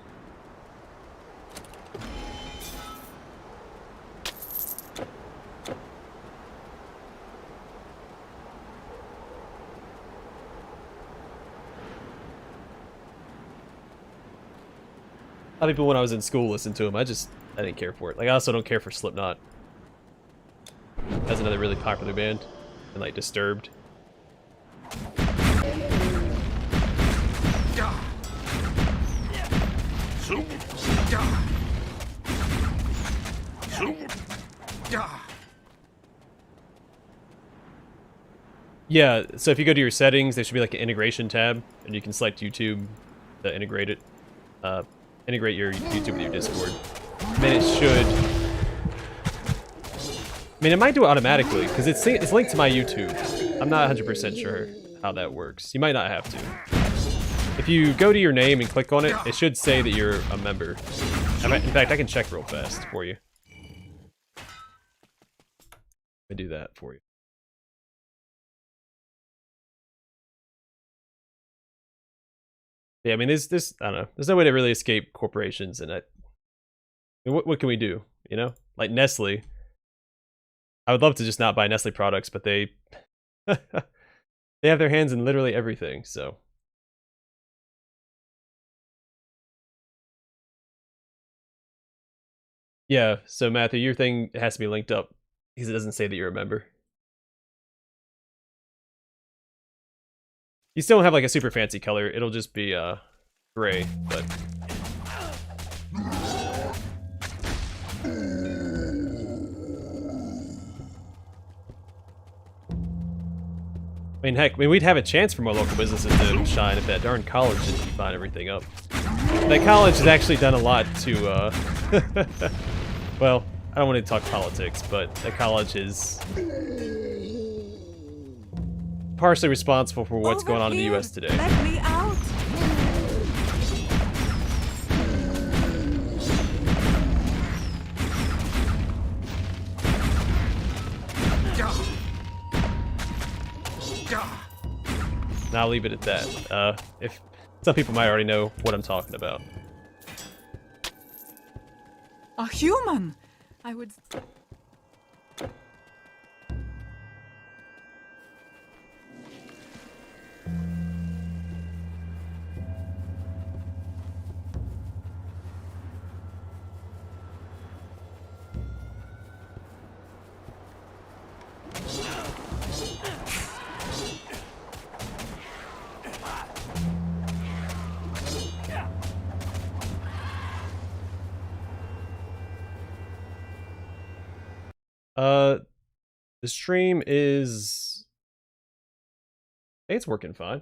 A lot of people when I was in school listened to him. I didn't care for it. Like I also don't care for Slipknot. That's another really popular band, and like Disturbed. Yeah, so if you go to your settings, there should be like an integration tab, and you can select YouTube to integrate it. Integrate your YouTube with your Discord. And then it should... I mean, it might do it automatically, because it's linked to my YouTube. I'm not 100% sure how that works. You might not have to. If you go to your name and click on it, it should say that you're a member. In fact, I can check real fast for you. I do that for you. Yeah, I mean, there's I don't know. There's no way to really escape corporations, and I mean, what can we do? You know, like Nestle. I would love to just not buy Nestle products, but they they have their hands in literally everything. So yeah. So Matthew, your thing has to be linked up because it doesn't say that you're a member. You still don't have like a super fancy color. It'll just be gray, but I mean, heck, we'd have a chance for more local businesses to shine if that darn college didn't keep buying everything up. That college has actually done a lot to, well, I don't want to talk politics, but the college is partially responsible for what's going on in the U.S. today. Let me out. And I'll leave it at that. If some people might already know what I'm talking about. A human. I would. The stream is... I think it's working fine.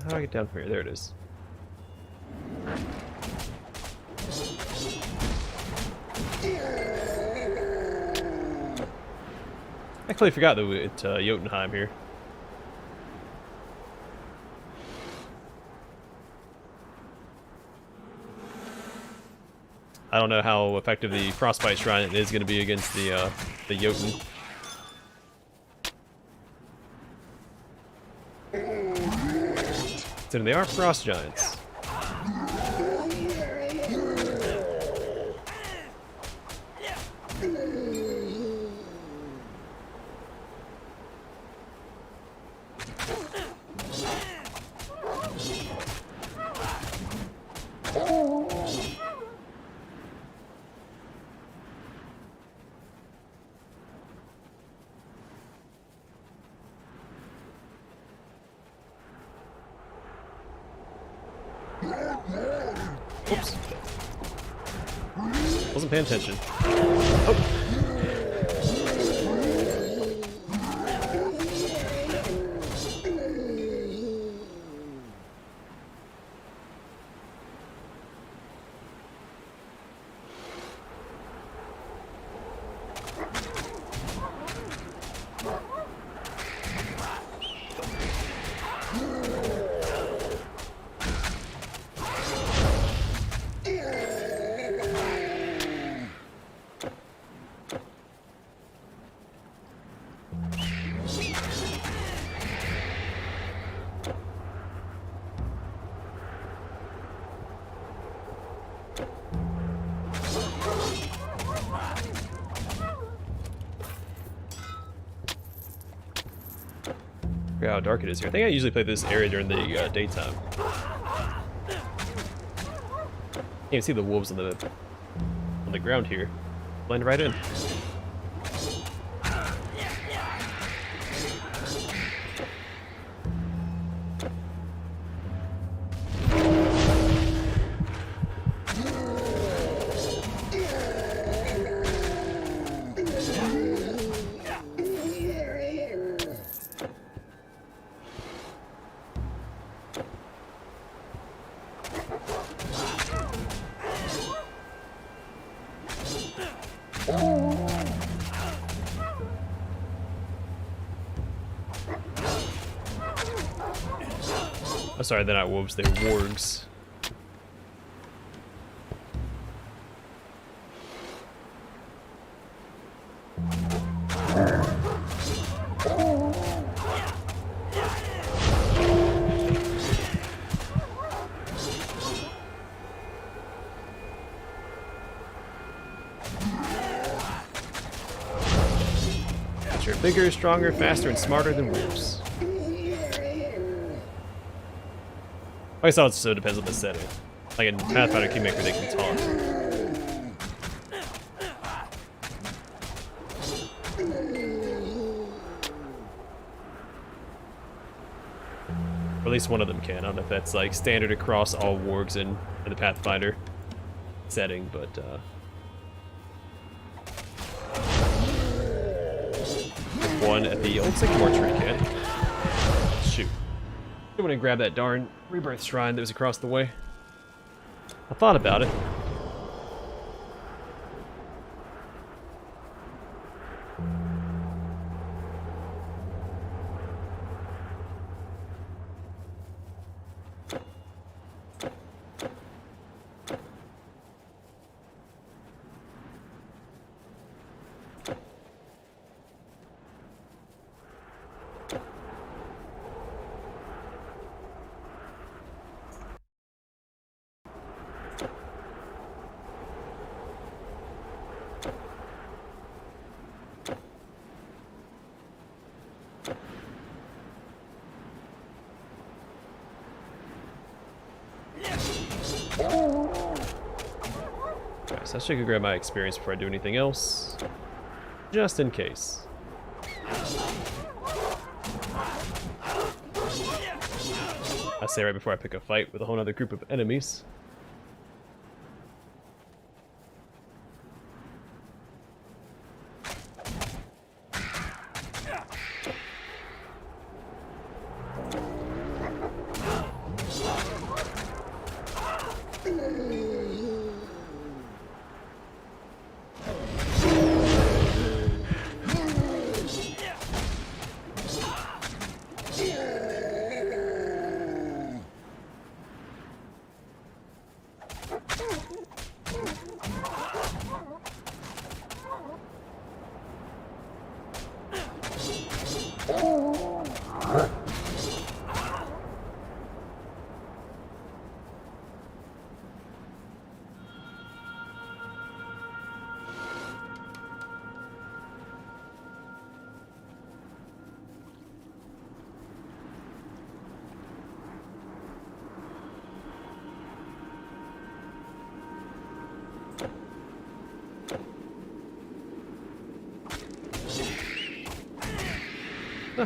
How do I get down from here? There it is. I completely forgot that we're at Jotunheim here. I don't know how effective the Frostbite Shrine is going to be against the Jotun. So they are frost giants. Oops. Wasn't paying attention. Oh. Forgot how dark it is here. I think I usually play this area during the daytime. You can see the wolves on the ground here. Blend right in. Oh, sorry, they're not wolves, they're wargs. You're bigger, stronger, faster, and smarter than wolves. I guess it also depends on the setting. Like in Pathfinder Kingmaker, they can talk. Or at least one of them can. I don't know if that's like standard across all wargs in the Pathfinder setting, but one at the old Sycamore Tree can. Shoot. I went and grabbed that darn Rebirth Shrine that was across the way. I thought about it. Alright, so I should go grab my experience before I do anything else. Just in case. I say right before I pick a fight with a whole other group of enemies.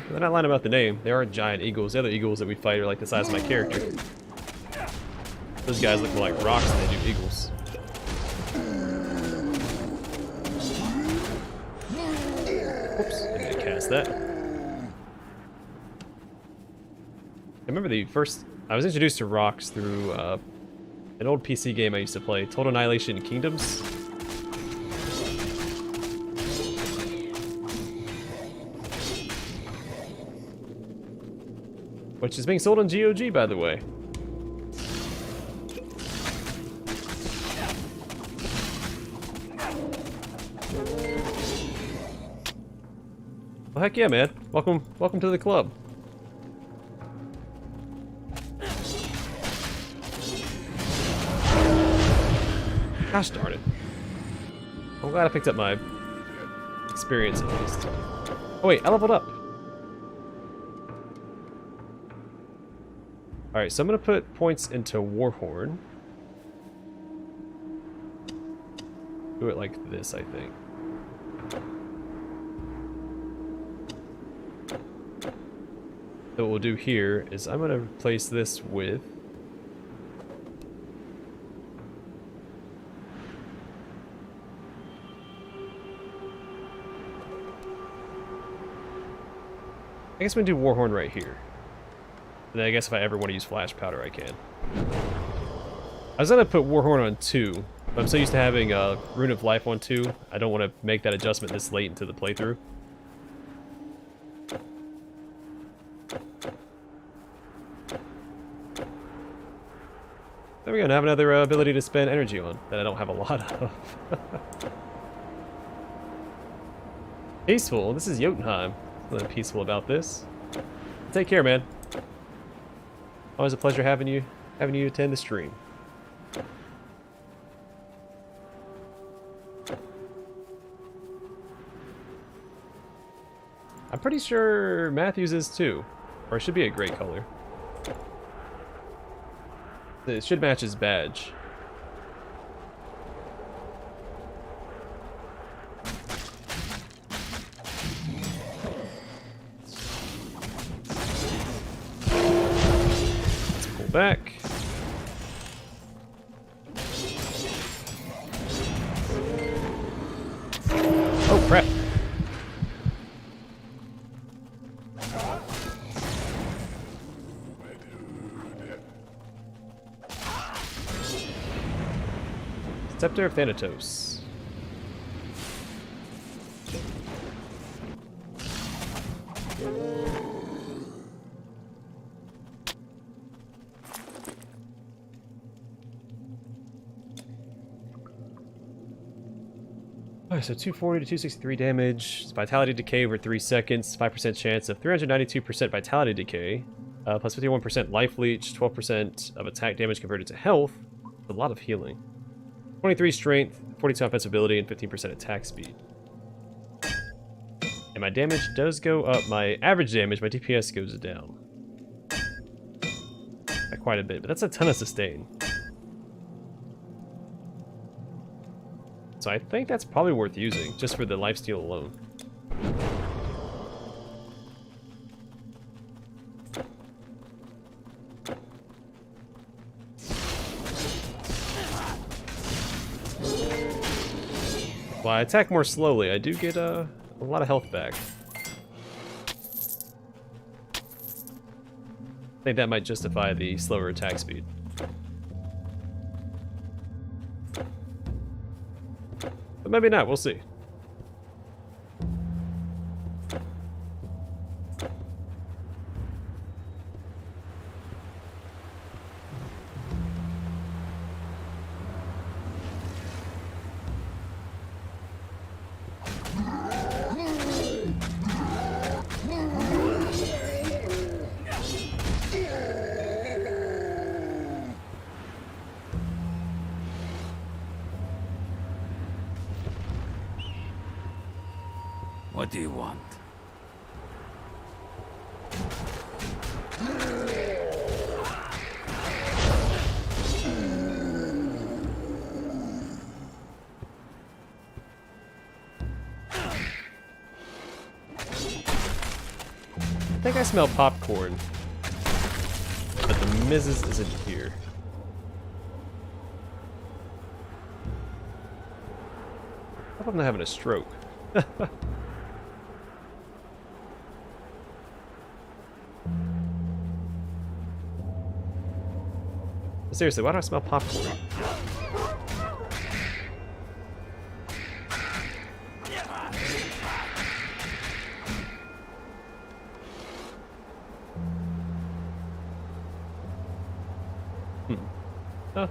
They're not lying about the name. They are giant eagles. The other eagles that we fight are like the size of my character. Those guys look more like rocks than they do eagles. Oops, didn't mean to cast that. I remember I was introduced to rocks through an old PC game I used to play, Total Annihilation Kingdoms. Which is being sold on GOG, by the way. Well, heck yeah, man. Welcome to the club. Gosh darn it. I'm glad I picked up my experience at least. Oh wait, I leveled up. Alright, so I'm going to put points into Warhorn. Do it like this, I think. So what we'll do here is I'm going to replace this with... I guess I'm going to do Warhorn right here. And then I guess if I ever want to use flash powder, I can. I was gonna put Warhorn on 2, but I'm so used to having Rune of Life on 2, I don't want to make that adjustment this late into the playthrough. There we go, now I have another ability to spend energy on, that I don't have a lot of. Peaceful, this is Jotunheim. Nothing peaceful about this. Take care, man. Always a pleasure having you attend the stream. I'm pretty sure Matthews is too, or it should be a gray color. It should match his badge. Back. Oh crap. Scepter of Thanatos. Alright, so 240 to 263 damage, Vitality Decay over 3 seconds, 5% chance of 392% Vitality Decay, plus 51% Life Leech, 12% of attack damage converted to health, a lot of healing. 23 Strength, 42 Offensive Ability, and 15% attack speed. And my damage does go up, my average damage, my DPS goes down. By quite a bit, but that's a ton of sustain. So I think that's probably worth using, just for the lifesteal alone. While I attack more slowly, I do get a lot of health back. I think that might justify the slower attack speed. But maybe not, we'll see. What do you want? I think I smell popcorn, but the Mrs. isn't here. I hope I'm not having a stroke. Seriously, why do I smell popcorn? Oh. If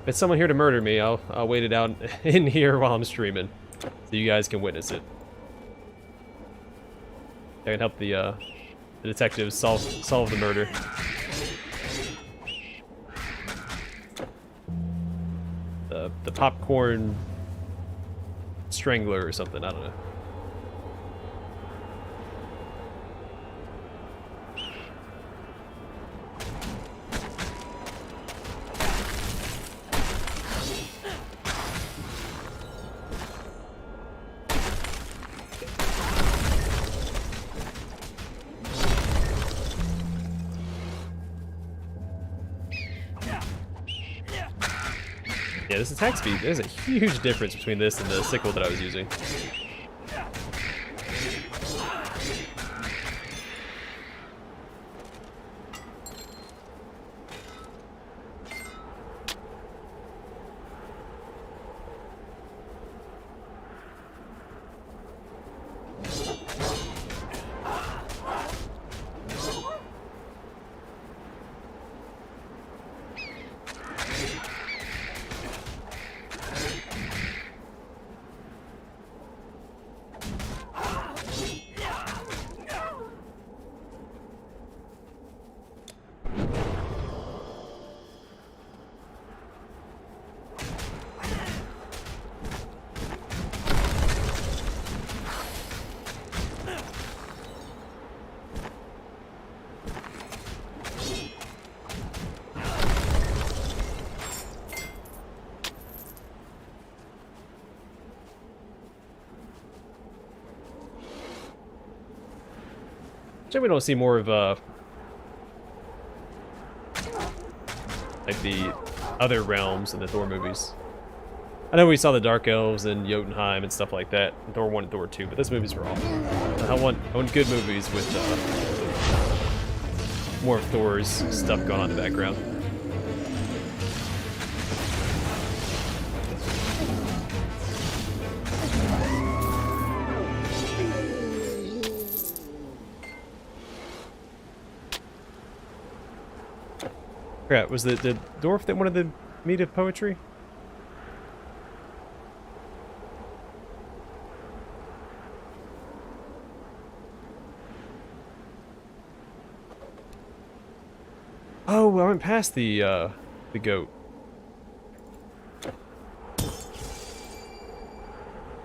it's someone here to murder me, I'll wait it out in here while I'm streaming, so you guys can witness it. I can help the detectives solve the murder. The popcorn strangler or something, I don't know. Yeah, this attack speed, there's a huge difference between this and the sickle that I was using. Maybe we don't see more of like the other realms in the Thor movies. I know we saw the Dark Elves and Jotunheim and stuff like that in Thor 1 and Thor 2, but those movies were awful. I want good movies with more of Thor's stuff going on in the background. Crap, was the dwarf that wanted the meat of poetry? Oh, I went past the goat.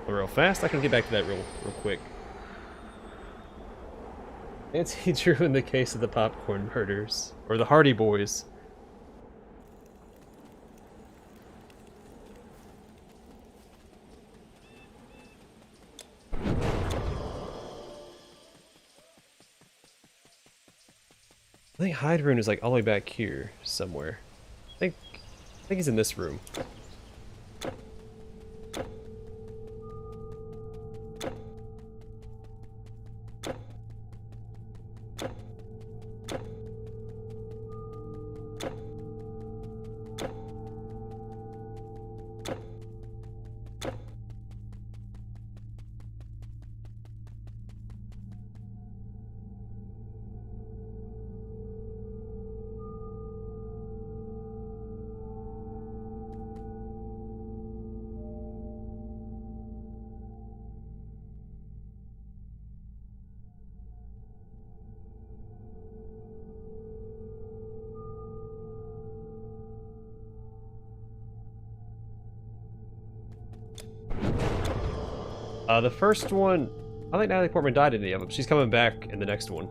Real fast? I can get back to that real quick. Nancy Drew in the case of the popcorn murders. Or the Hardy Boys. think Hyde Rune is like all the way back here somewhere. I think he's in this room. The first one, I don't think Natalie Portman died in any of them. She's coming back in the next one.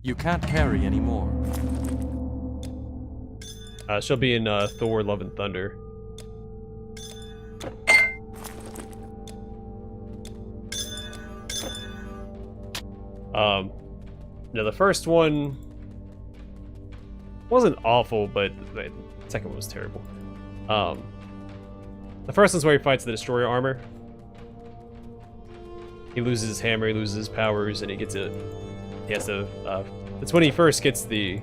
You can't carry anymore. She'll be in Thor: Love and Thunder. No, the first one wasn't awful, but the second one was terrible. The first one's where he fights the Destroyer armor. He loses his hammer, he loses his powers, and he gets it. He has to. It's when he first gets the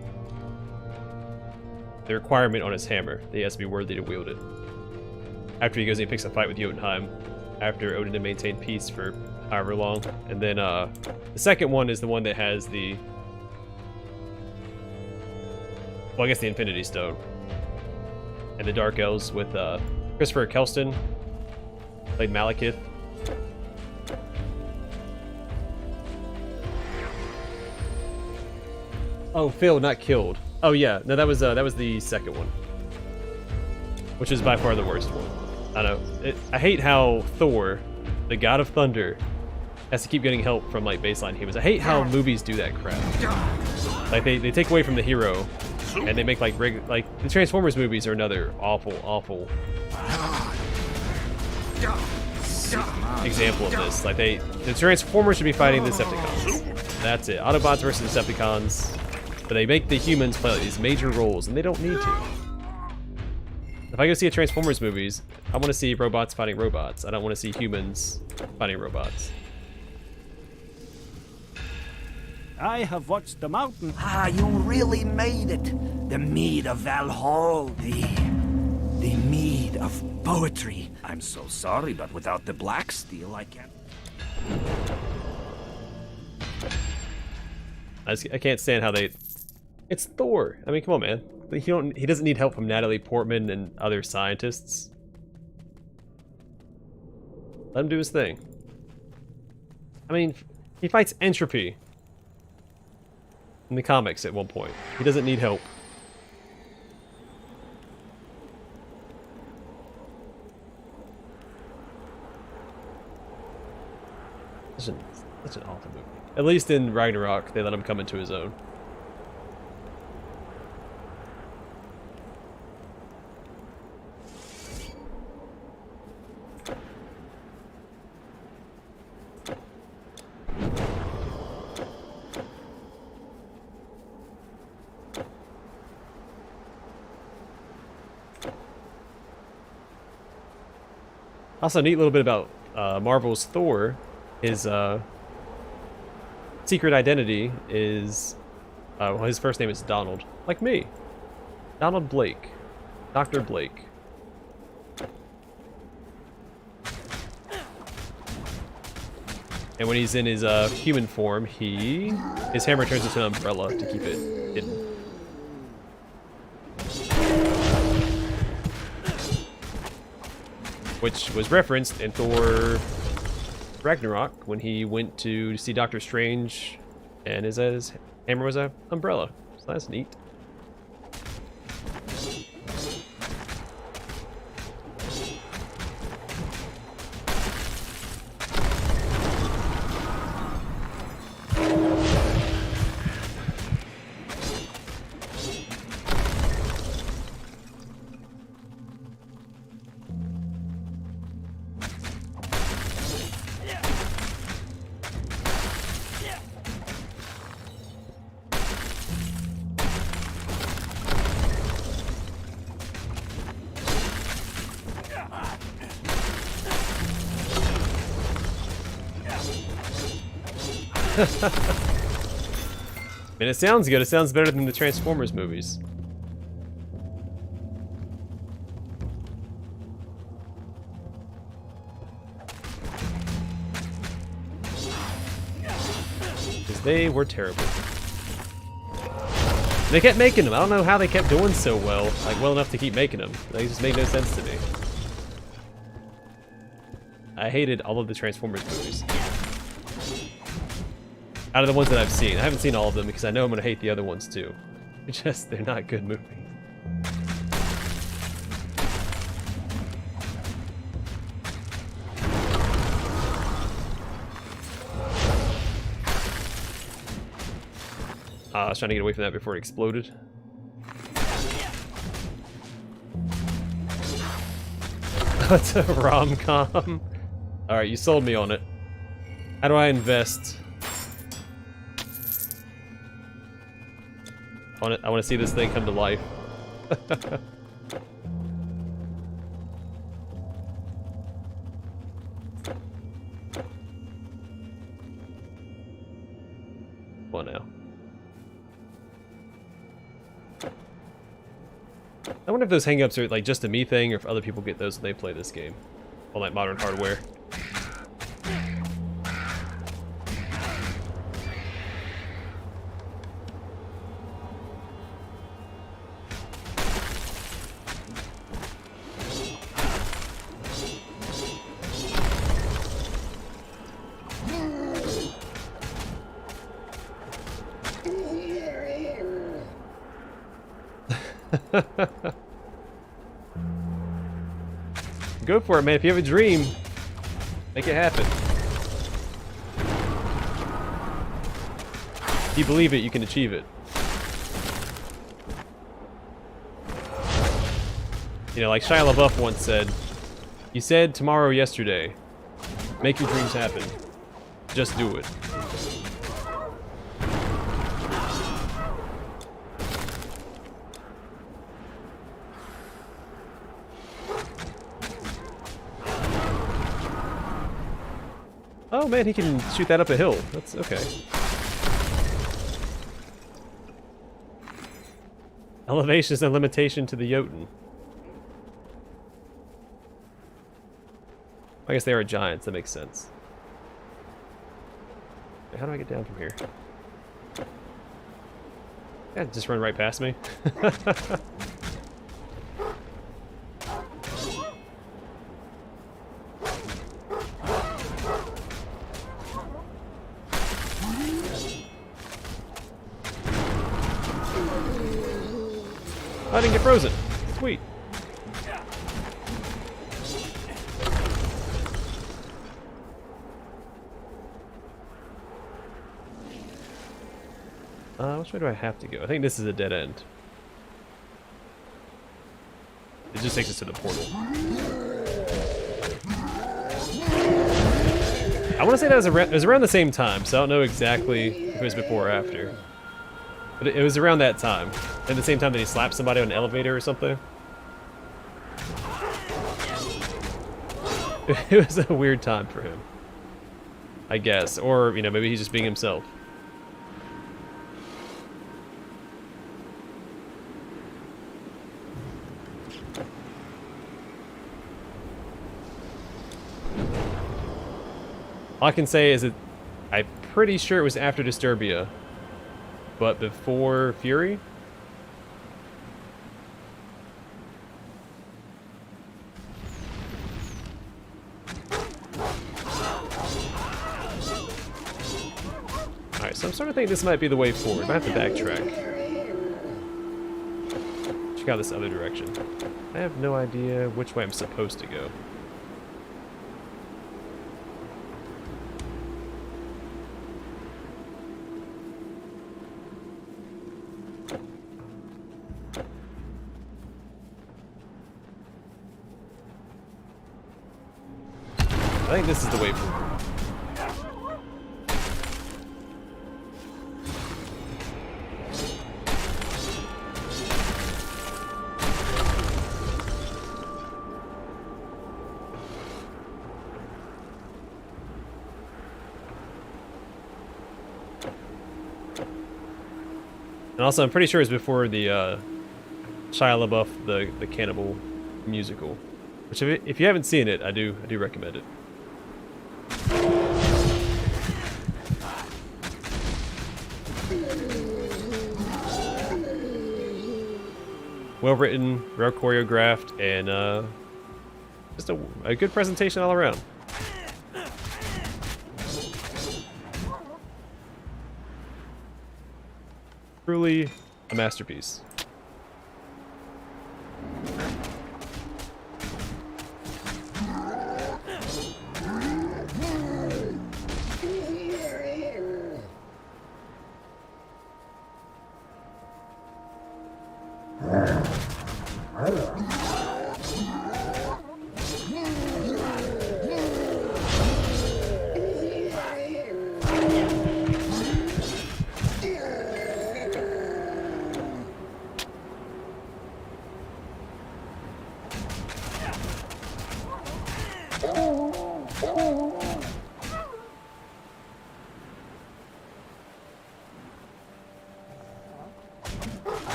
requirement on his hammer that he has to be worthy to wield it. After he goes and he picks a fight with Jotunheim, after Odin had maintained peace for however long, and then the second one is the one that has the. Well, I guess the Infinity Stone. And the Dark Elves with Christopher Eccleston, played Malekith. Oh, Phil, not killed. Oh yeah, no, that was the second one, which is by far the worst one. I know. I hate how Thor, the God of Thunder, has to keep getting help from like baseline humans. I hate how movies do that crap. Like they take away from the hero. And they make like the Transformers movies are another awful example of this. Like the Transformers should be fighting the Decepticons. That's it. Autobots versus Decepticons. But they make the humans play like these major roles, and they don't need to. If I go see a Transformers movies, I want to see robots fighting robots. I don't want to see humans fighting robots. I have watched the mountain. Ah, you really made it. The mead of Valhall, the mead of poetry. I'm so sorry, but without the black steel, I can't. I can't stand how they. It's Thor. I mean, come on, man. He doesn't need help from Natalie Portman and other scientists. Let him do his thing. I mean, he fights entropy in the comics at one point. He doesn't need help. Such an awful movie. At least in Ragnarok, they let him come into his own. Also, a neat little bit about Marvel's Thor, his secret identity is, well, his first name is Donald, like me. Donald Blake. Dr. Blake. And when he's in his human form, his hammer turns into an umbrella to keep it hidden. Which was referenced in Thor Ragnarok when he went to see Doctor Strange and his hammer was an umbrella. So that's neat. And it sounds good. It sounds better than the Transformers movies. Because they were terrible. They kept making them. I don't know how they kept doing so well. Like, well enough to keep making them. They just made no sense to me. I hated all of the Transformers movies. Out of the ones that I've seen. I haven't seen all of them because I know I'm going to hate the other ones too. It's just, they're not good movies. I was trying to get away from that before it exploded. That's a rom-com. Alright, you sold me on it. How do I invest? I want to see this thing come to life. What now? I wonder if those hang-ups are like just a me thing, or if other people get those when they play this game on like modern hardware. Go for it, man. If you have a dream, make it happen. If you believe it, you can achieve it. You know, like Shia LaBeouf once said, "You said tomorrow yesterday. Make your dreams happen. Just do it." Oh man, he can shoot that up a hill. That's okay. Elevation is a limitation to the Jotun. I guess they are giants, that makes sense. How do I get down from here? Yeah, just run right past me. I didn't get frozen. Sweet. Which way do I have to go? I think this is a dead end. It just takes us to the portal. I want to say that it was around the same time, so I don't know exactly if it was before or after. But it was around that time. At the same time that he slapped somebody on an elevator or something. It was a weird time for him, I guess. Or, you know, maybe he's just being himself. All I can say is that I'm pretty sure it was after Disturbia, but before Fury? Alright, so I'm starting to think this might be the way forward. I might have to backtrack. Check out this other direction. I have no idea which way I'm supposed to go. I think this is the way forward. And also, I'm pretty sure it's before the Shia LaBeouf, the Cannibal musical. Which, if you haven't seen it, I do recommend it. Well written, well choreographed, and just a good presentation all around. Truly a masterpiece.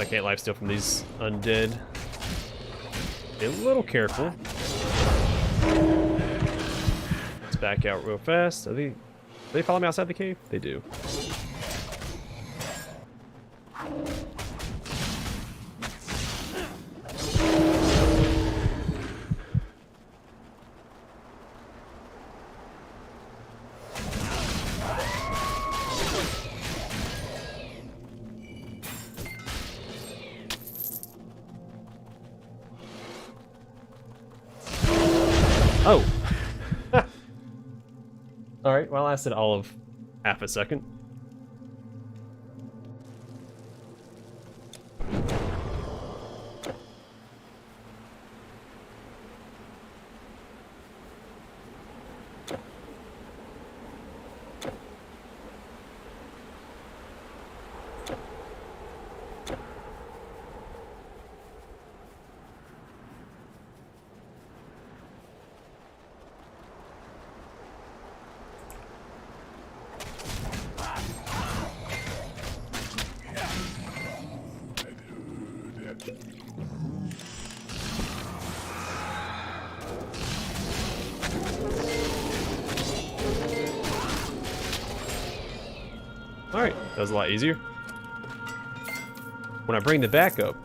I can't lifesteal from these undead. Be a little careful. Let's back out real fast. Do they follow me outside the cave? They do. Oh! Alright, well, I lasted all of half a second. Alright, that was a lot easier. When I bring the back up,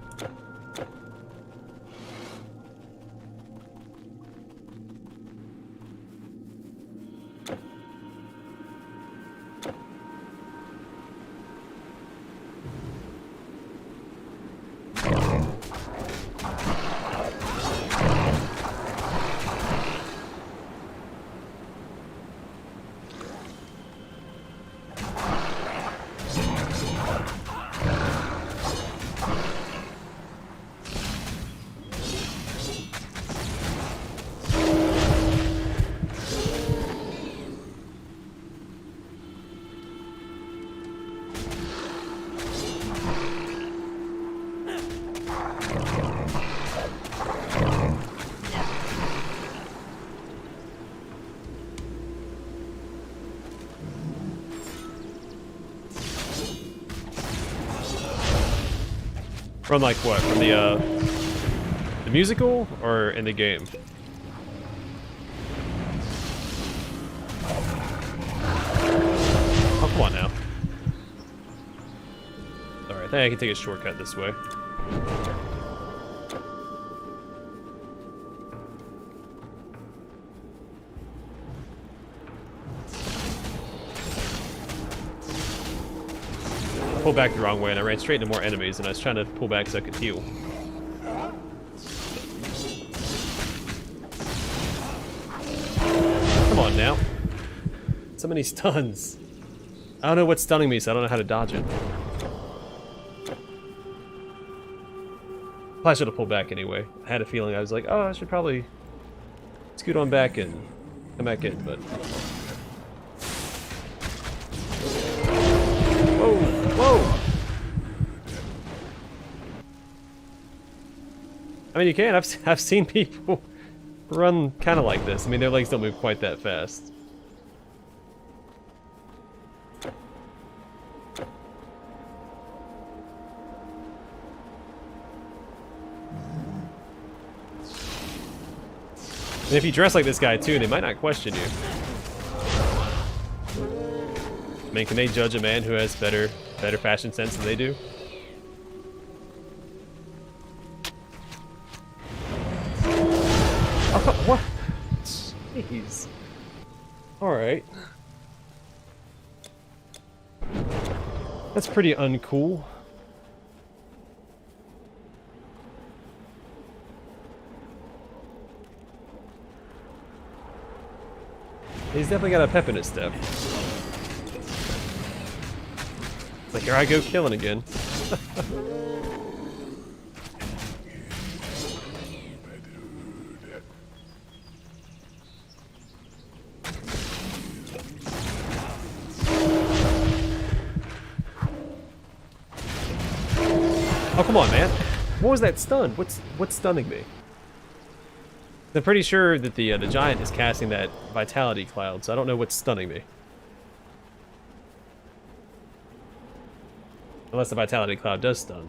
from like what? From the musical or in the game? Oh, come on now. Alright, I think I can take a shortcut this way. Pulled back the wrong way and I ran straight into more enemies and I was trying to pull back so I could heal. Come on now. So many stuns. I don't know what's stunning me, so I don't know how to dodge it. Probably should have pulled back anyway. I had a feeling I was like, oh, I should probably scoot on back and come back in, but... Whoa! Whoa! I mean, you can. I've seen people run kind of like this. I mean, their legs don't move quite that fast. And if you dress like this guy too, they might not question you. I mean, can they judge a man who has better fashion sense than they do? Oh, what? Jeez. Alright. That's pretty uncool. He's definitely got a pep in his step. It's like, here I go killing again. Oh, come on, man. What was that stun? What's stunning me? I'm pretty sure that the giant is casting that vitality cloud, so I don't know what's stunning me. Unless the vitality cloud does stun.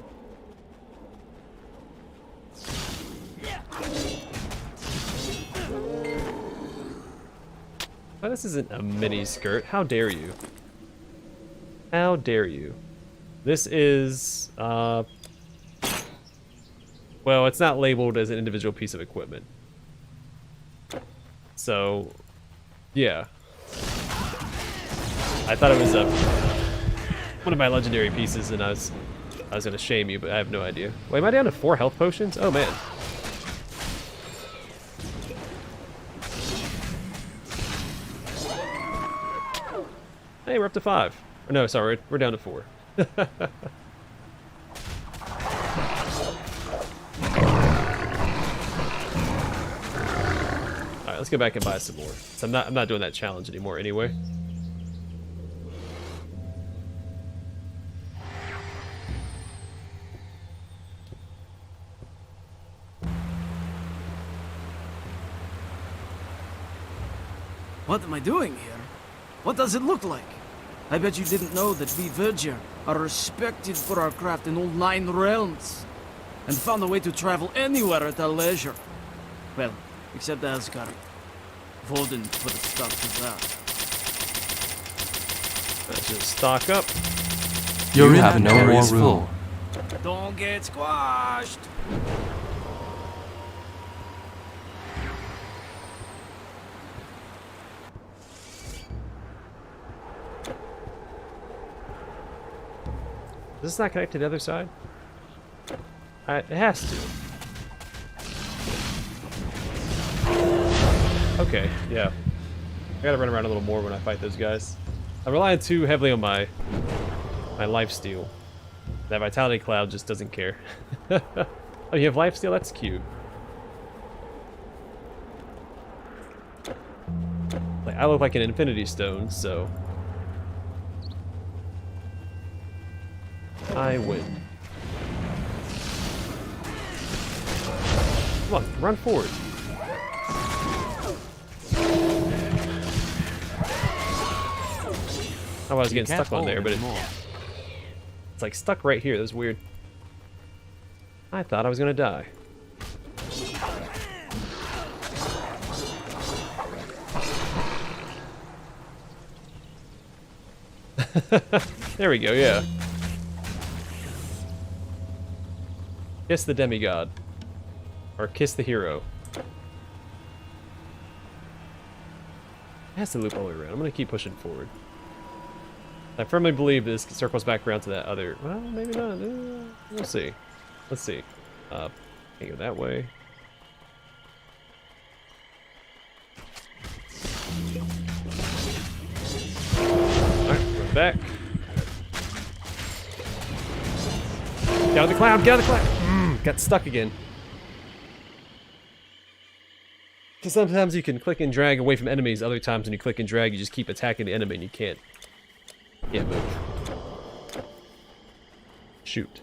Oh, this isn't a mini skirt. How dare you? How dare you? This is, well, it's not labeled as an individual piece of equipment. So, yeah. I thought it was one of my legendary pieces, and I was gonna shame you, but I have no idea. Wait, am I down to 4 health potions? Oh man. Hey, we're up to 5. Or no, sorry, we're down to 4. Alright, let's go back and buy some more. So I'm not doing that challenge anymore anyway. What am I doing here? What does it look like? I bet you didn't know that we Verger are respected for our craft in all 9 realms, and found a way to travel anywhere at our leisure. Well, except Asgard. Voden put a stop to that. Let's just stock up. You have no more room. Don't get squashed! Does this not connect to the other side? It has to. Okay, yeah. I gotta run around a little more when I fight those guys. I'm relying too heavily on my lifesteal. That vitality cloud just doesn't care. Oh, you have lifesteal? That's cute. Like, I look like an infinity stone, so I win. Come on, run forward. I was getting stuck on there, but it's like stuck right here. That's weird. I thought I was gonna die. There we go, yeah. Kiss the demigod. Or kiss the hero. It has to loop all the way around. I'm gonna keep pushing forward. I firmly believe this circles back around to that other... Well, maybe not. We'll see. Let's see. Can't go that way. Alright, we're back. Get out of the cloud! Get out of the cloud! Got stuck again. Because sometimes you can click and drag away from enemies, other times when you click and drag, you just keep attacking the enemy and you can't move. Shoot.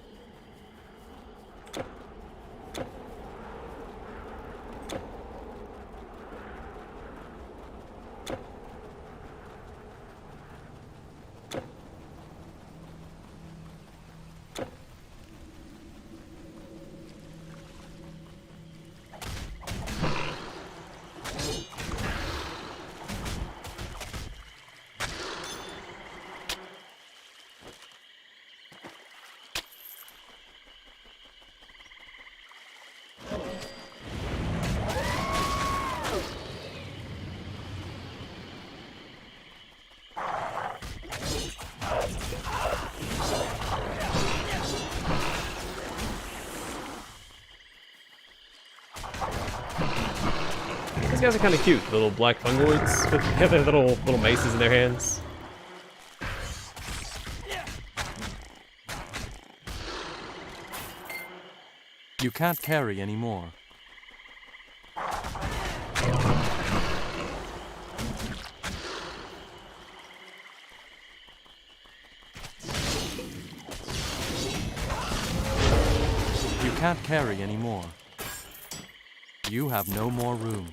These guys are kind of cute. The little black fungoids with their little maces in their hands. You can't carry anymore. You can't carry anymore. You have no more room.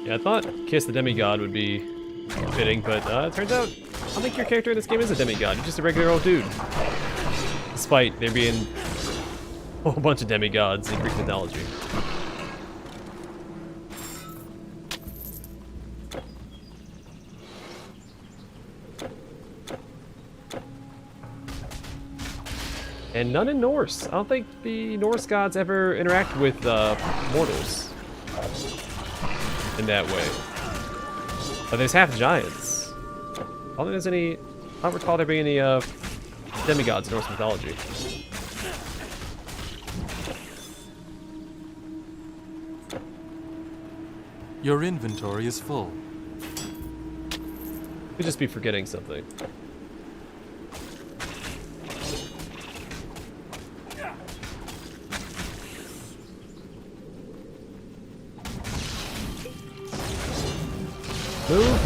Yeah, I thought Kiss the Demigod would be fitting, but it turns out I think your character in this game is a demigod. You're just a regular old dude. Despite there being a whole bunch of demigods in Greek mythology. And none in Norse. I don't think the Norse gods ever interact with mortals in that way. But there's half giants. I don't think there's any. I don't recall there being any demigods in Norse mythology. Your inventory is full. Could just be forgetting something. Move.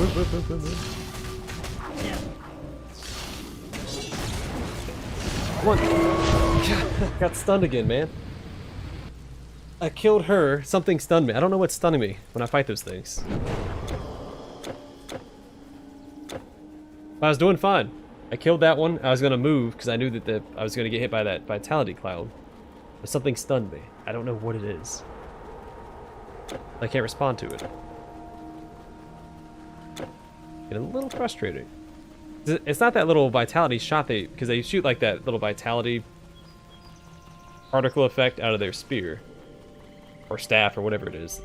Come on. Got stunned again, man. I killed her. Something stunned me. I don't know what's stunning me when I fight those things. I was doing fine. I killed that one. I was gonna move because I knew that I was gonna get hit by that vitality cloud. But something stunned me. I don't know what it is. I can't respond to it. Getting a little frustrating. It's not that little vitality shot because they shoot like that little vitality particle effect out of their spear or staff or whatever it is.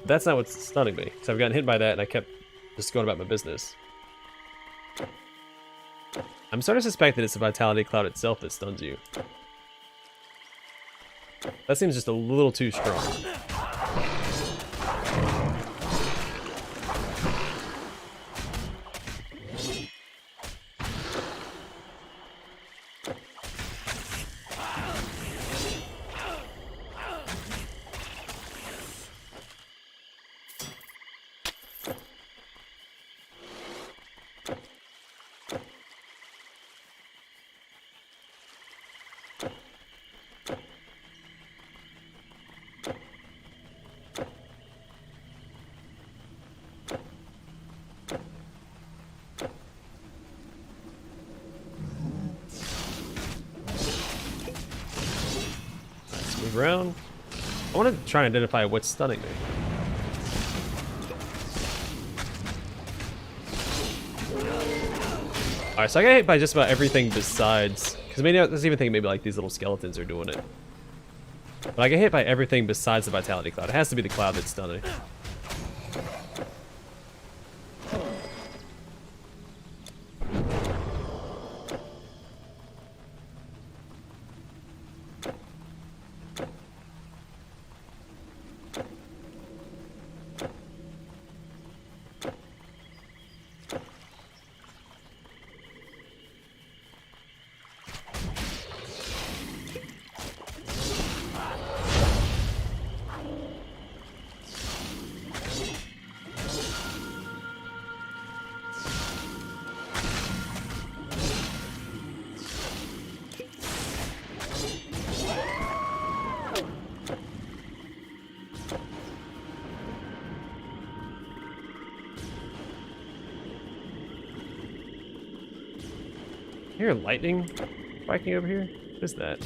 That's not what's stunning me. So I've gotten hit by that and I kept just going about my business. I'm starting to suspect that it's the vitality cloud itself that stuns you. That seems just a little too strong. Move around. I want to try and identify what's stunning me. Alright, so I got hit by just about everything besides... Because maybe I was even thinking maybe like these little skeletons are doing it. But I get hit by everything besides the vitality cloud. It has to be the cloud that's stunning. hear lightning striking over here? What is that?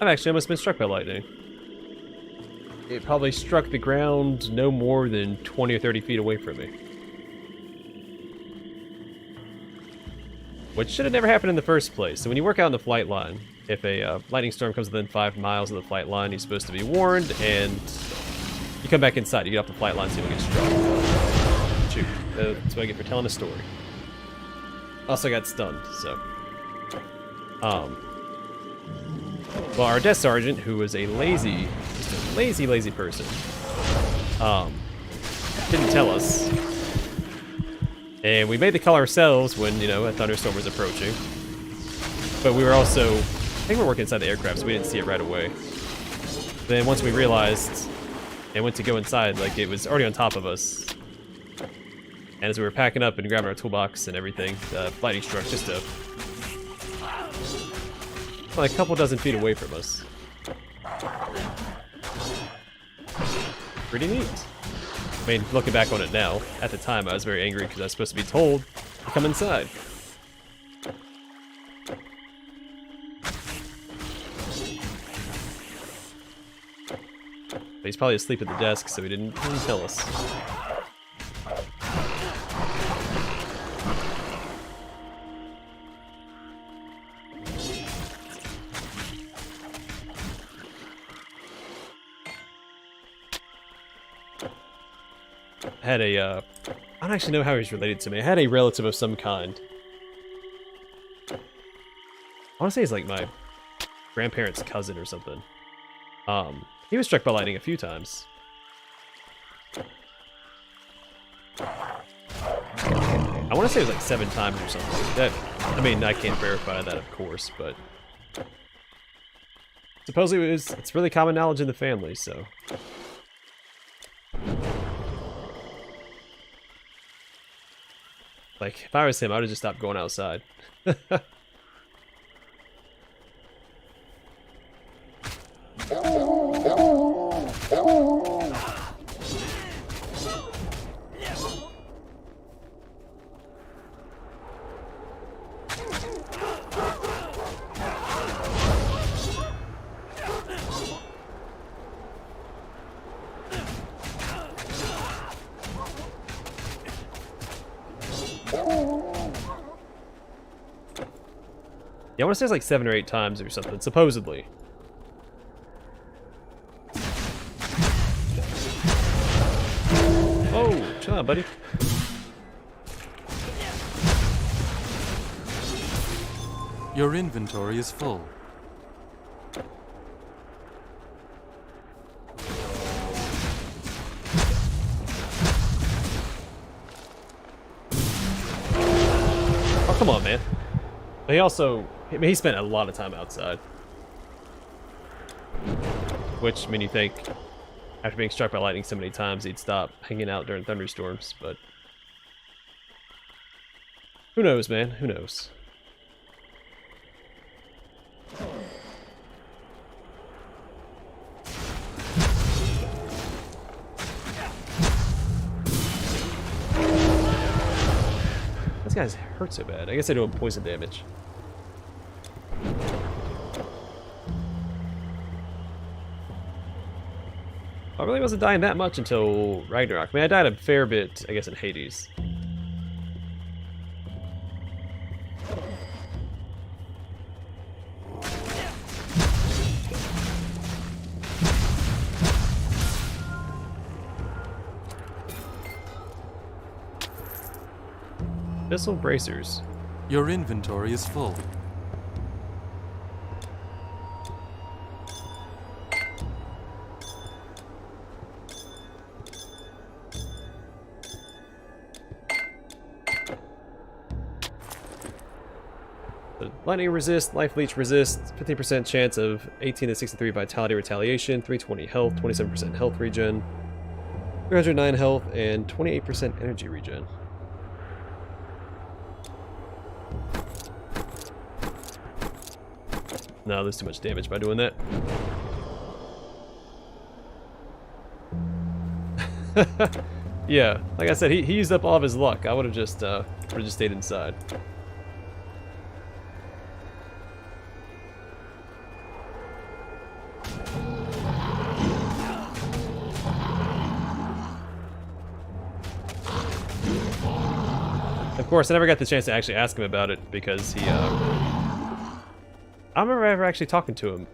I've actually almost been struck by lightning. It probably struck the ground no more than 20 or 30 feet away from me. Which should have never happened in the first place. So when you work out in the flight line, if a lightning storm comes within 5 miles of the flight line, you're supposed to be warned, and you come back inside. You get off the flight line so you don't get struck. Shoot. That's what I get for telling a story. Also got stunned, so... Well, our desk sergeant, who was a lazy, just a lazy person, didn't tell us. And we made the call ourselves when, you know, a thunderstorm was approaching. But we were also, I think we were working inside the aircraft, so we didn't see it right away. Then once we realized and went to go inside, like, it was already on top of us. And as we were packing up and grabbing our toolbox and everything, the lightning struck just like a couple dozen feet away from us. Pretty neat. I mean, looking back on it now, at the time I was very angry because I was supposed to be told to come inside. But he's probably asleep at the desk, so he didn't tell us. I had a, I don't actually know how he's related to me. I had a relative of some kind. I want to say he's like my grandparents' cousin or something. He was struck by lightning a few times. I want to say it was like 7 times or something. That, I mean, I can't verify that, of course, but supposedly it's really common knowledge in the family, so. Like, if I was him, I would have just stopped going outside. Yeah, I want to say it's like 7 or 8 times or something, supposedly. Oh, chill out, buddy. Your inventory is full. Oh, come on, man. But he also, I mean, he spent a lot of time outside. Which, I mean, you think, after being struck by lightning so many times, he'd stop hanging out during thunderstorms, but who knows, man? Who knows? This guy's hurt so bad. I guess I do him poison damage. I really wasn't dying that much until Ragnarok. I mean, I died a fair bit, I guess, in Hades. Missile bracers. Your inventory is full. So lightning resist, life leech resist, 15% chance of 18 to 63 vitality retaliation, 320 health, 27% health regen, 309 health, and 28% energy regen. No, there's too much damage by doing that. Yeah, like I said, he used up all of his luck. I would have just stayed inside. Of course, I never got the chance to actually ask him about it because he, I don't remember ever actually talking to him.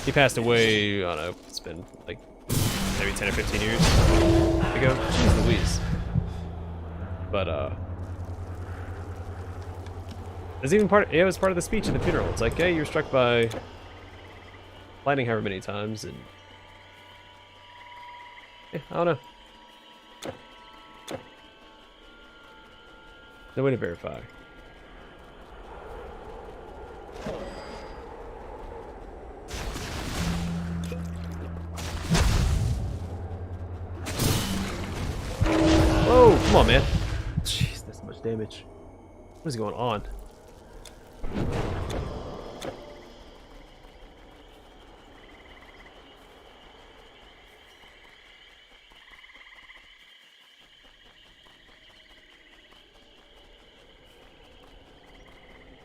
He passed away, I don't know, it's been like maybe 10 or 15 years ago. Jeez Louise. But, there's even it was part of the speech in the funeral. It's like, hey, you were struck by lightning however many times, and yeah, I don't know. No way to verify. Whoa, come on, man. Jeez, that's so much damage. What is going on?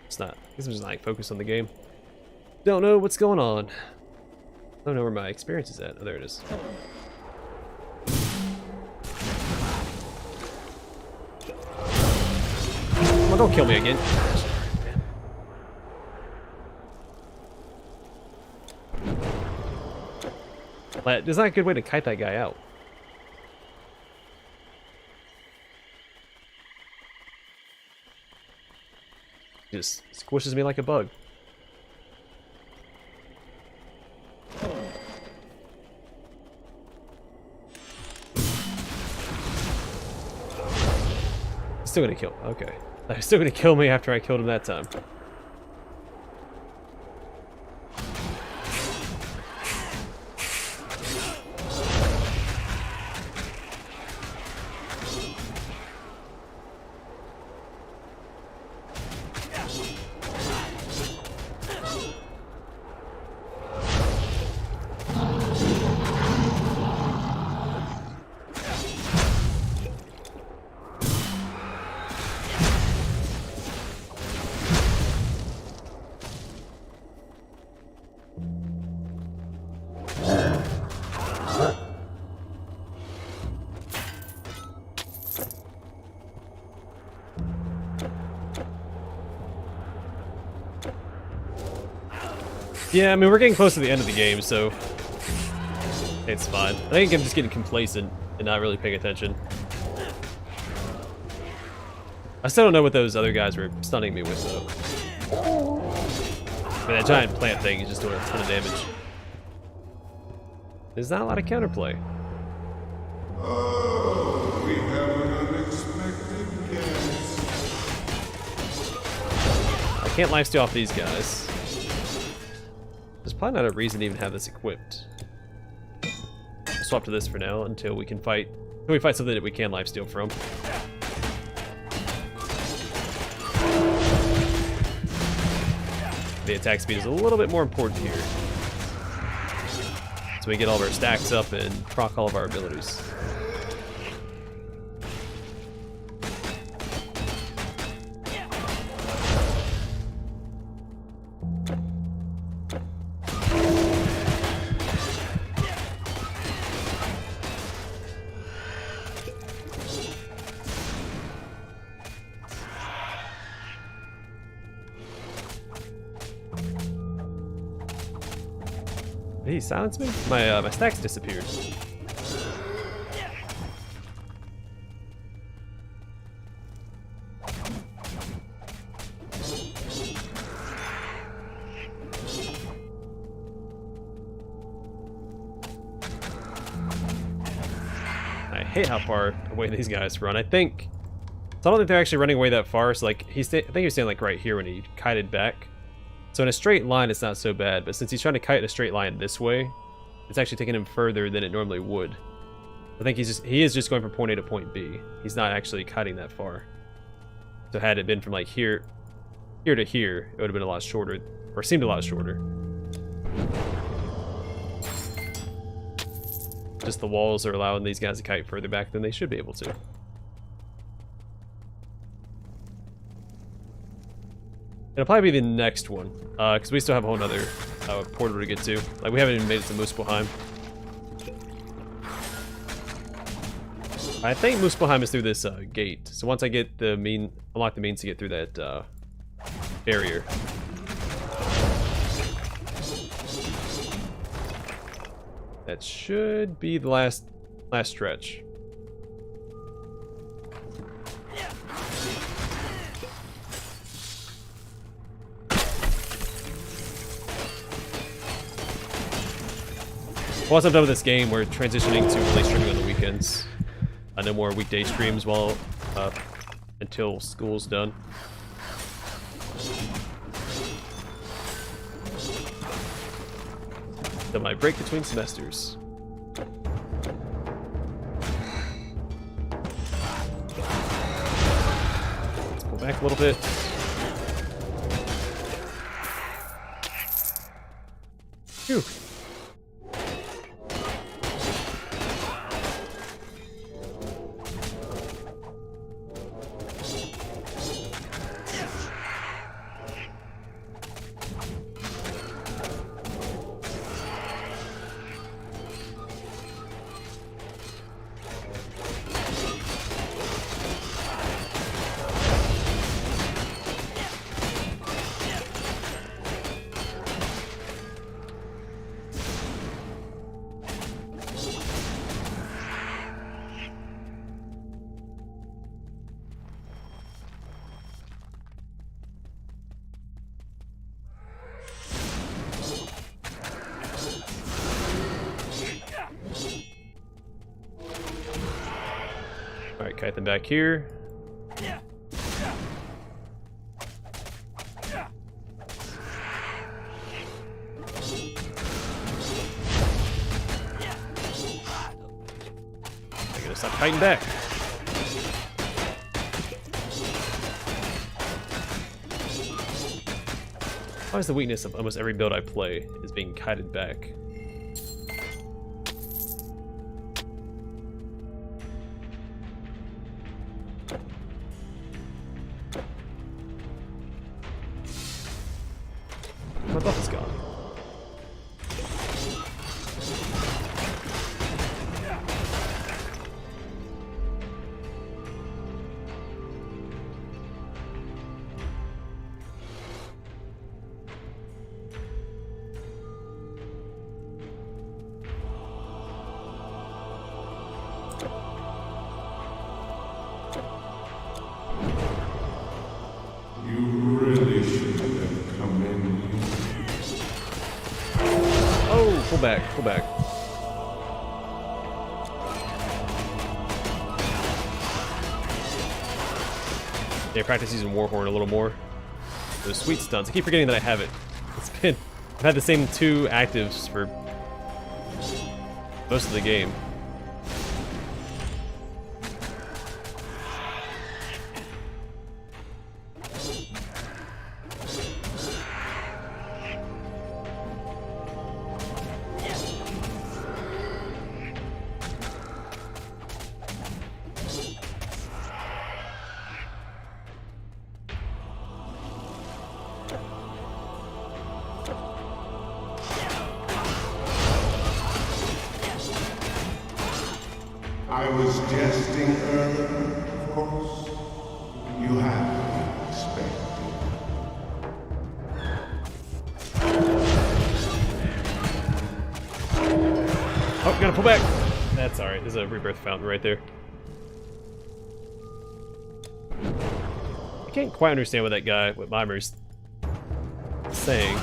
It's not. I guess I'm just like focused on the game. Don't know what's going on. Don't know where my experience is at. Oh, there it is. Come on, don't kill me again. But there's not a good way to kite that guy out. Just squishes me like a bug. He's still gonna kill. Okay. He's still gonna kill me after I killed him that time. Yeah, I mean, we're getting close to the end of the game, so it's fine. I think I'm just getting complacent and not really paying attention. I still don't know what those other guys were stunning me with, though. I mean, that giant plant thing is just doing a ton of damage. There's not a lot of counterplay. Oh, we have an unexpected guest. I can't lifesteal off these guys. There's probably not a reason to even have this equipped. I'll swap to this for now until we can fight. Until we fight something that we can lifesteal from. The attack speed is a little bit more important here. So we get all of our stacks up and proc all of our abilities. Did he silence me? My stacks disappeared. I hate how far away these guys run. I think So I don't think they're actually running away that far. So like I think he was standing like right here when he kited back. So in a straight line, it's not so bad. But since he's trying to kite in a straight line this way, it's actually taking him further than it normally would. I think he is just going from point A to point B. He's not actually kiting that far. So had it been from like here to here, it would have been a lot shorter, or seemed a lot shorter. Just the walls are allowing these guys to kite further back than they should be able to. It'll probably be the next one, because we still have a whole nother portal to get to. Like, we haven't even made it to Muspelheim. I think Muspelheim is through this gate. So once I get unlock the means to get through that barrier. That should be the last stretch. Once I'm done with this game, we're transitioning to only streaming on the weekends. No more weekday streams until school's done. Then my break between semesters. Let's pull back a little bit. Phew. Alright, kite them back here. I gotta stop kiting back. Why is the weakness of almost every build I play is being kited back? My buff is gone. You really should have come in here. Oh, pull back, pull back. Yeah, practice using Warhorn a little more. Those sweet stunts. I keep forgetting that I have it. I've had the same 2 actives for most of the game. I was jesting earlier, of course. You have to be expected. Oh, gotta pull back. That's alright. There's a rebirth fountain right there. I can't quite understand what what Mimer's saying.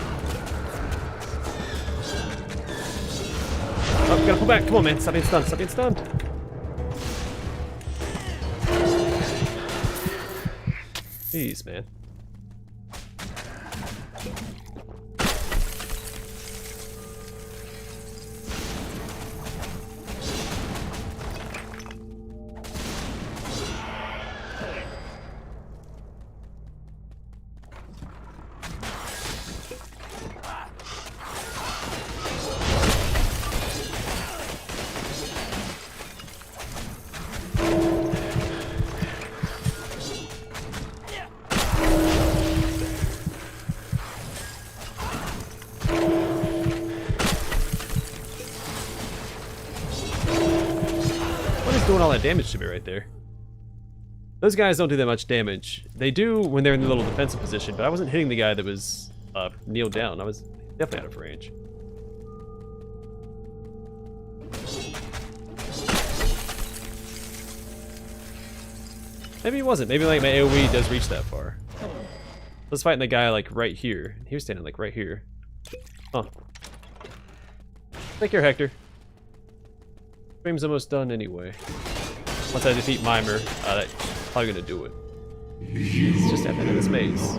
Oh, gotta pull back. Come on, man. Stop being stunned. Stop being stunned. Jeez, man. Doing all that damage to me right there. Those guys don't do that much damage. They do when they're in the little defensive position, but I wasn't hitting the guy that was kneeled down. I was definitely out of range. Maybe he wasn't. Maybe like my AoE does reach that far. Let's fight the guy like right here. He was standing like right here. Huh. Take care, Hector. Stream's almost done anyway. Once I defeat Mimer, that's probably gonna do it. It's just at the end of this maze.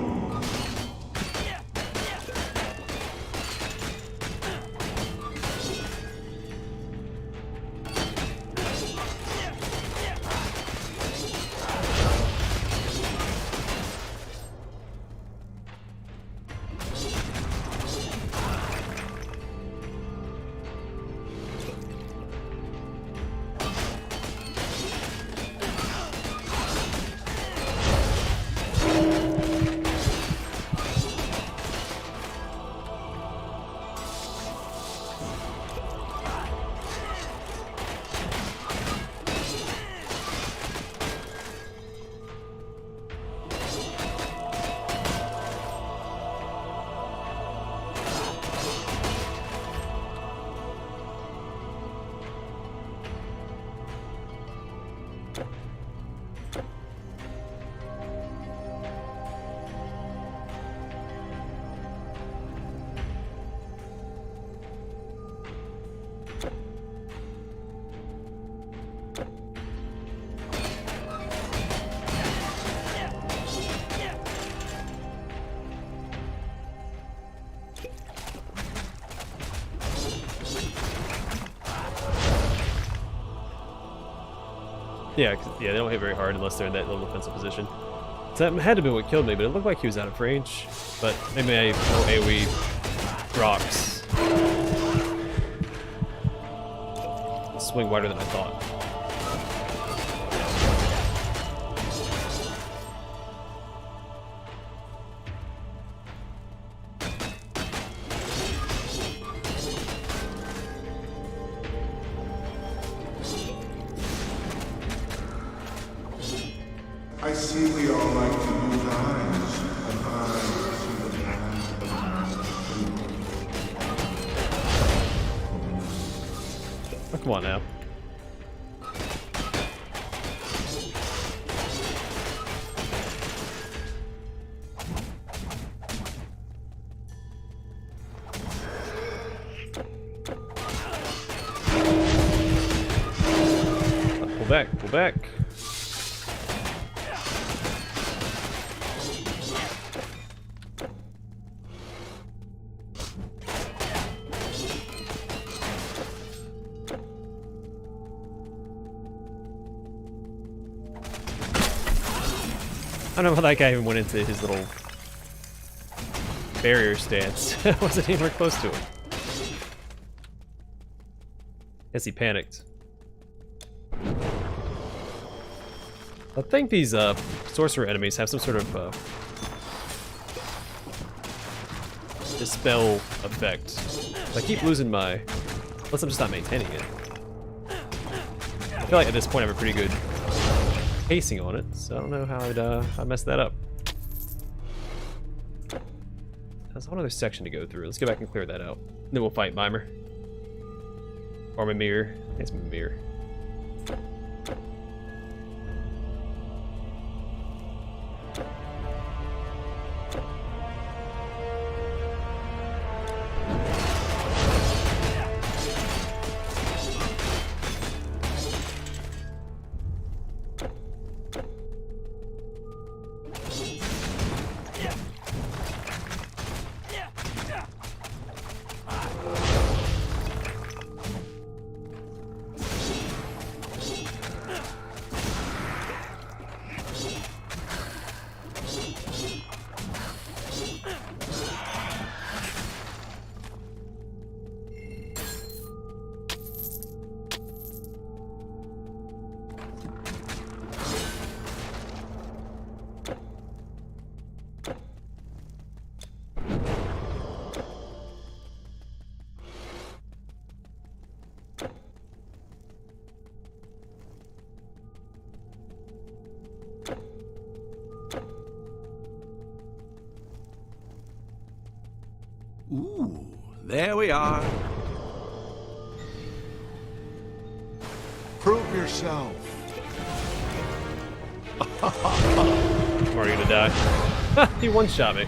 Yeah, they don't hit very hard unless they're in that little defensive position. So that had to be what killed me, but it looked like he was out of range. But maybe I AoE rocks. Swing wider than I thought. I see we all like to use eyes, and I see the path of Oh, come on now. Pull back, pull back. I don't know how that guy even went into his little barrier stance. I wasn't anywhere close to him. Guess he panicked. I think these sorcerer enemies have some sort of dispel effect. I keep losing my... Unless I'm just not maintaining it. I feel like at this point I have a pretty good pacing on it, so I don't know how I'd mess that up. There's one other section to go through. Let's go back and clear that out. Then we'll fight Mimer. Or Mimir. I think it's Mimir. There we are. Prove yourself. I'm already gonna die. He one-shot me.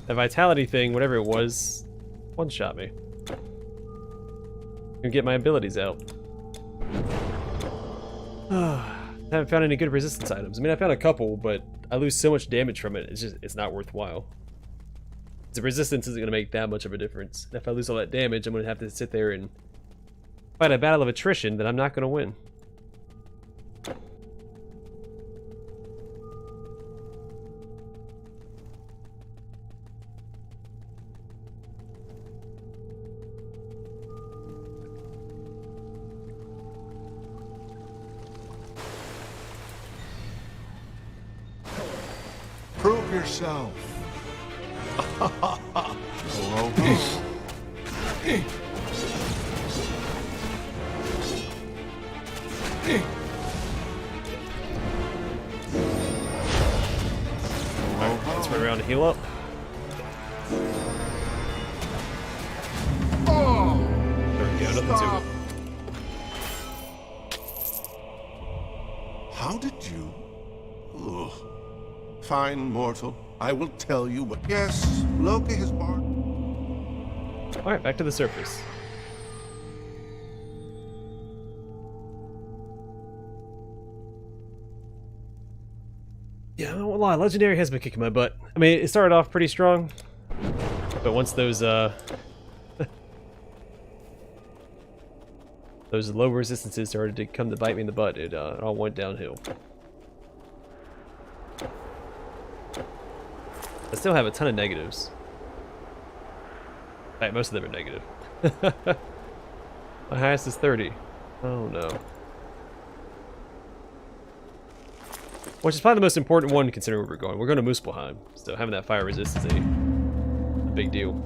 The vitality thing, whatever it was, one-shot me. Gonna get my abilities out. Haven't found any good resistance items. I mean, I found a couple, but I lose so much damage from it. It's not worthwhile. The resistance isn't gonna make that much of a difference. And if I lose all that damage, I'm gonna have to sit there and fight a battle of attrition that I'm not gonna win. Prove yourself. Let's run around and heal up. There we go, nothing to it. How did you? Ugh. Fine mortal, I will tell you what. Yes, Loki has barked. Alright, back to the surface. Yeah, I won't lie, Legendary has been kicking my butt. I mean, it started off pretty strong, but once those, those low resistances started to come to bite me in the butt, it all went downhill. I still have a ton of negatives. In fact, most of them are negative. My highest is 30. Oh no. Which is probably the most important one considering where we're going. We're going to Muspelheim, so having that fire resist is a big deal.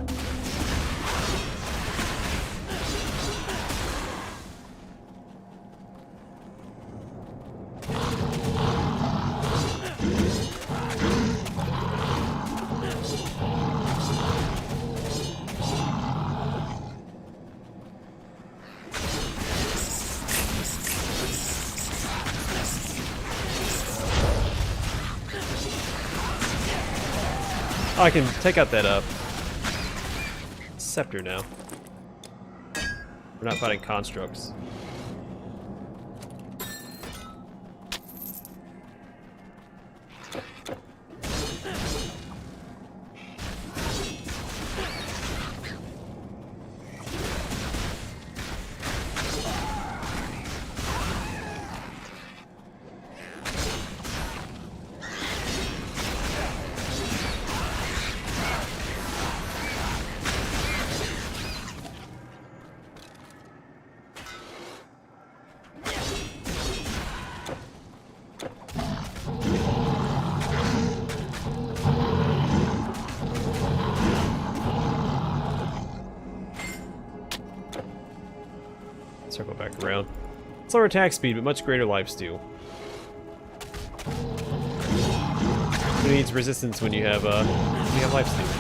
Oh, I can take out that scepter now. We're not fighting constructs. Circle back around. Slower attack speed, but much greater lifesteal. Who needs resistance when you have lifesteal?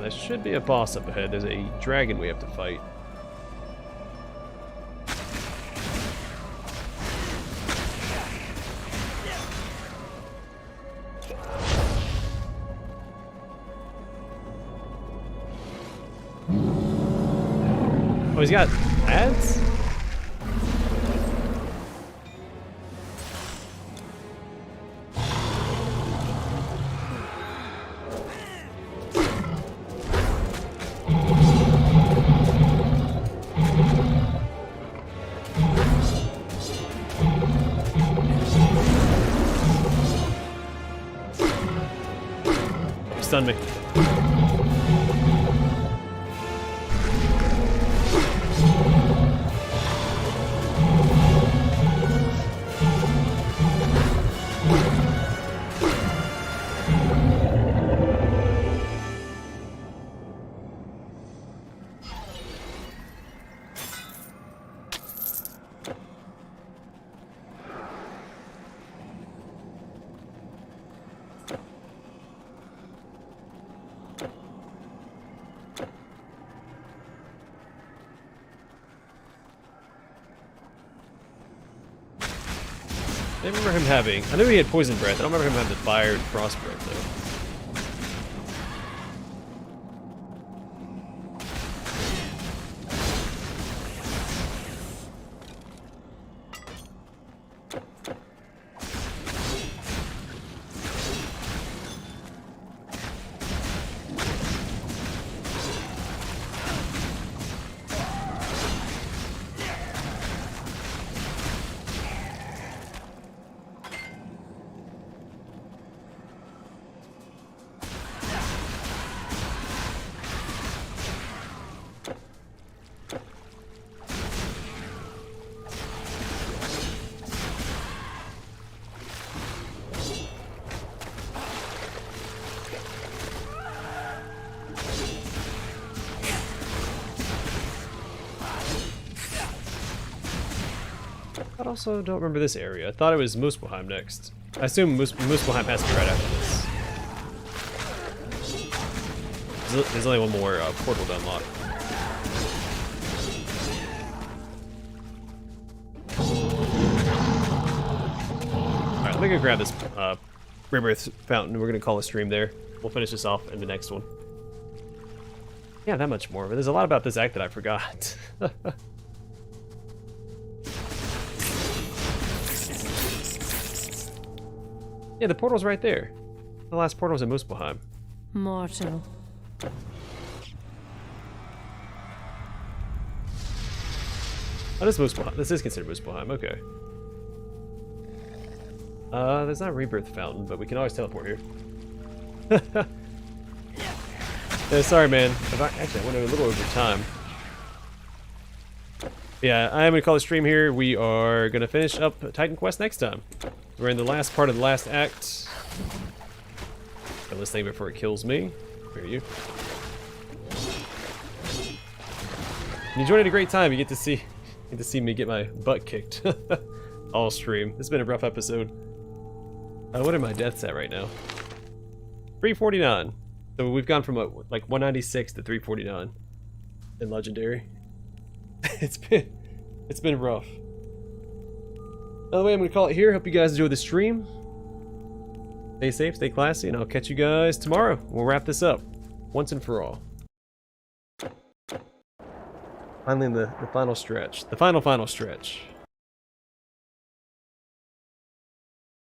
There should be a boss up ahead. There's a dragon we have to fight. Oh, he's got ads? Stun me. I remember him having... I knew he had poison breath. I don't remember him having the fire and frost breath, though. I also don't remember this area. I thought it was Muspelheim next. I assume Muspelheim has to be right after this. There's only one more portal to unlock. Alright, let me go grab this Rebirth Fountain. We're going to call a stream there. We'll finish this off in the next one. Yeah, that much more, but there's a lot about this act that I forgot. Yeah, the portal's right there. The last portal's in Muspelheim. Mortal. Oh, this is Muspelheim. This is considered Muspelheim, okay. There's not a Rebirth Fountain, but we can always teleport here. Yeah, sorry, man. Actually, I went a little over time. Yeah, I am going to call the stream here. We are going to finish up Titan Quest next time. We're in the last part of the last act. Kill this thing before it kills me. Where are you? You joined at a great time. You get to see me get my butt kicked all stream. It's been a rough episode. What are my deaths at right now? 349. So we've gone from like 196 to 349 in Legendary. It's been rough. By the way, I'm gonna call it here. Hope you guys enjoyed the stream. Stay safe, stay classy, and I'll catch you guys tomorrow. We'll wrap this up once and for all. Finally, the final stretch. The final stretch.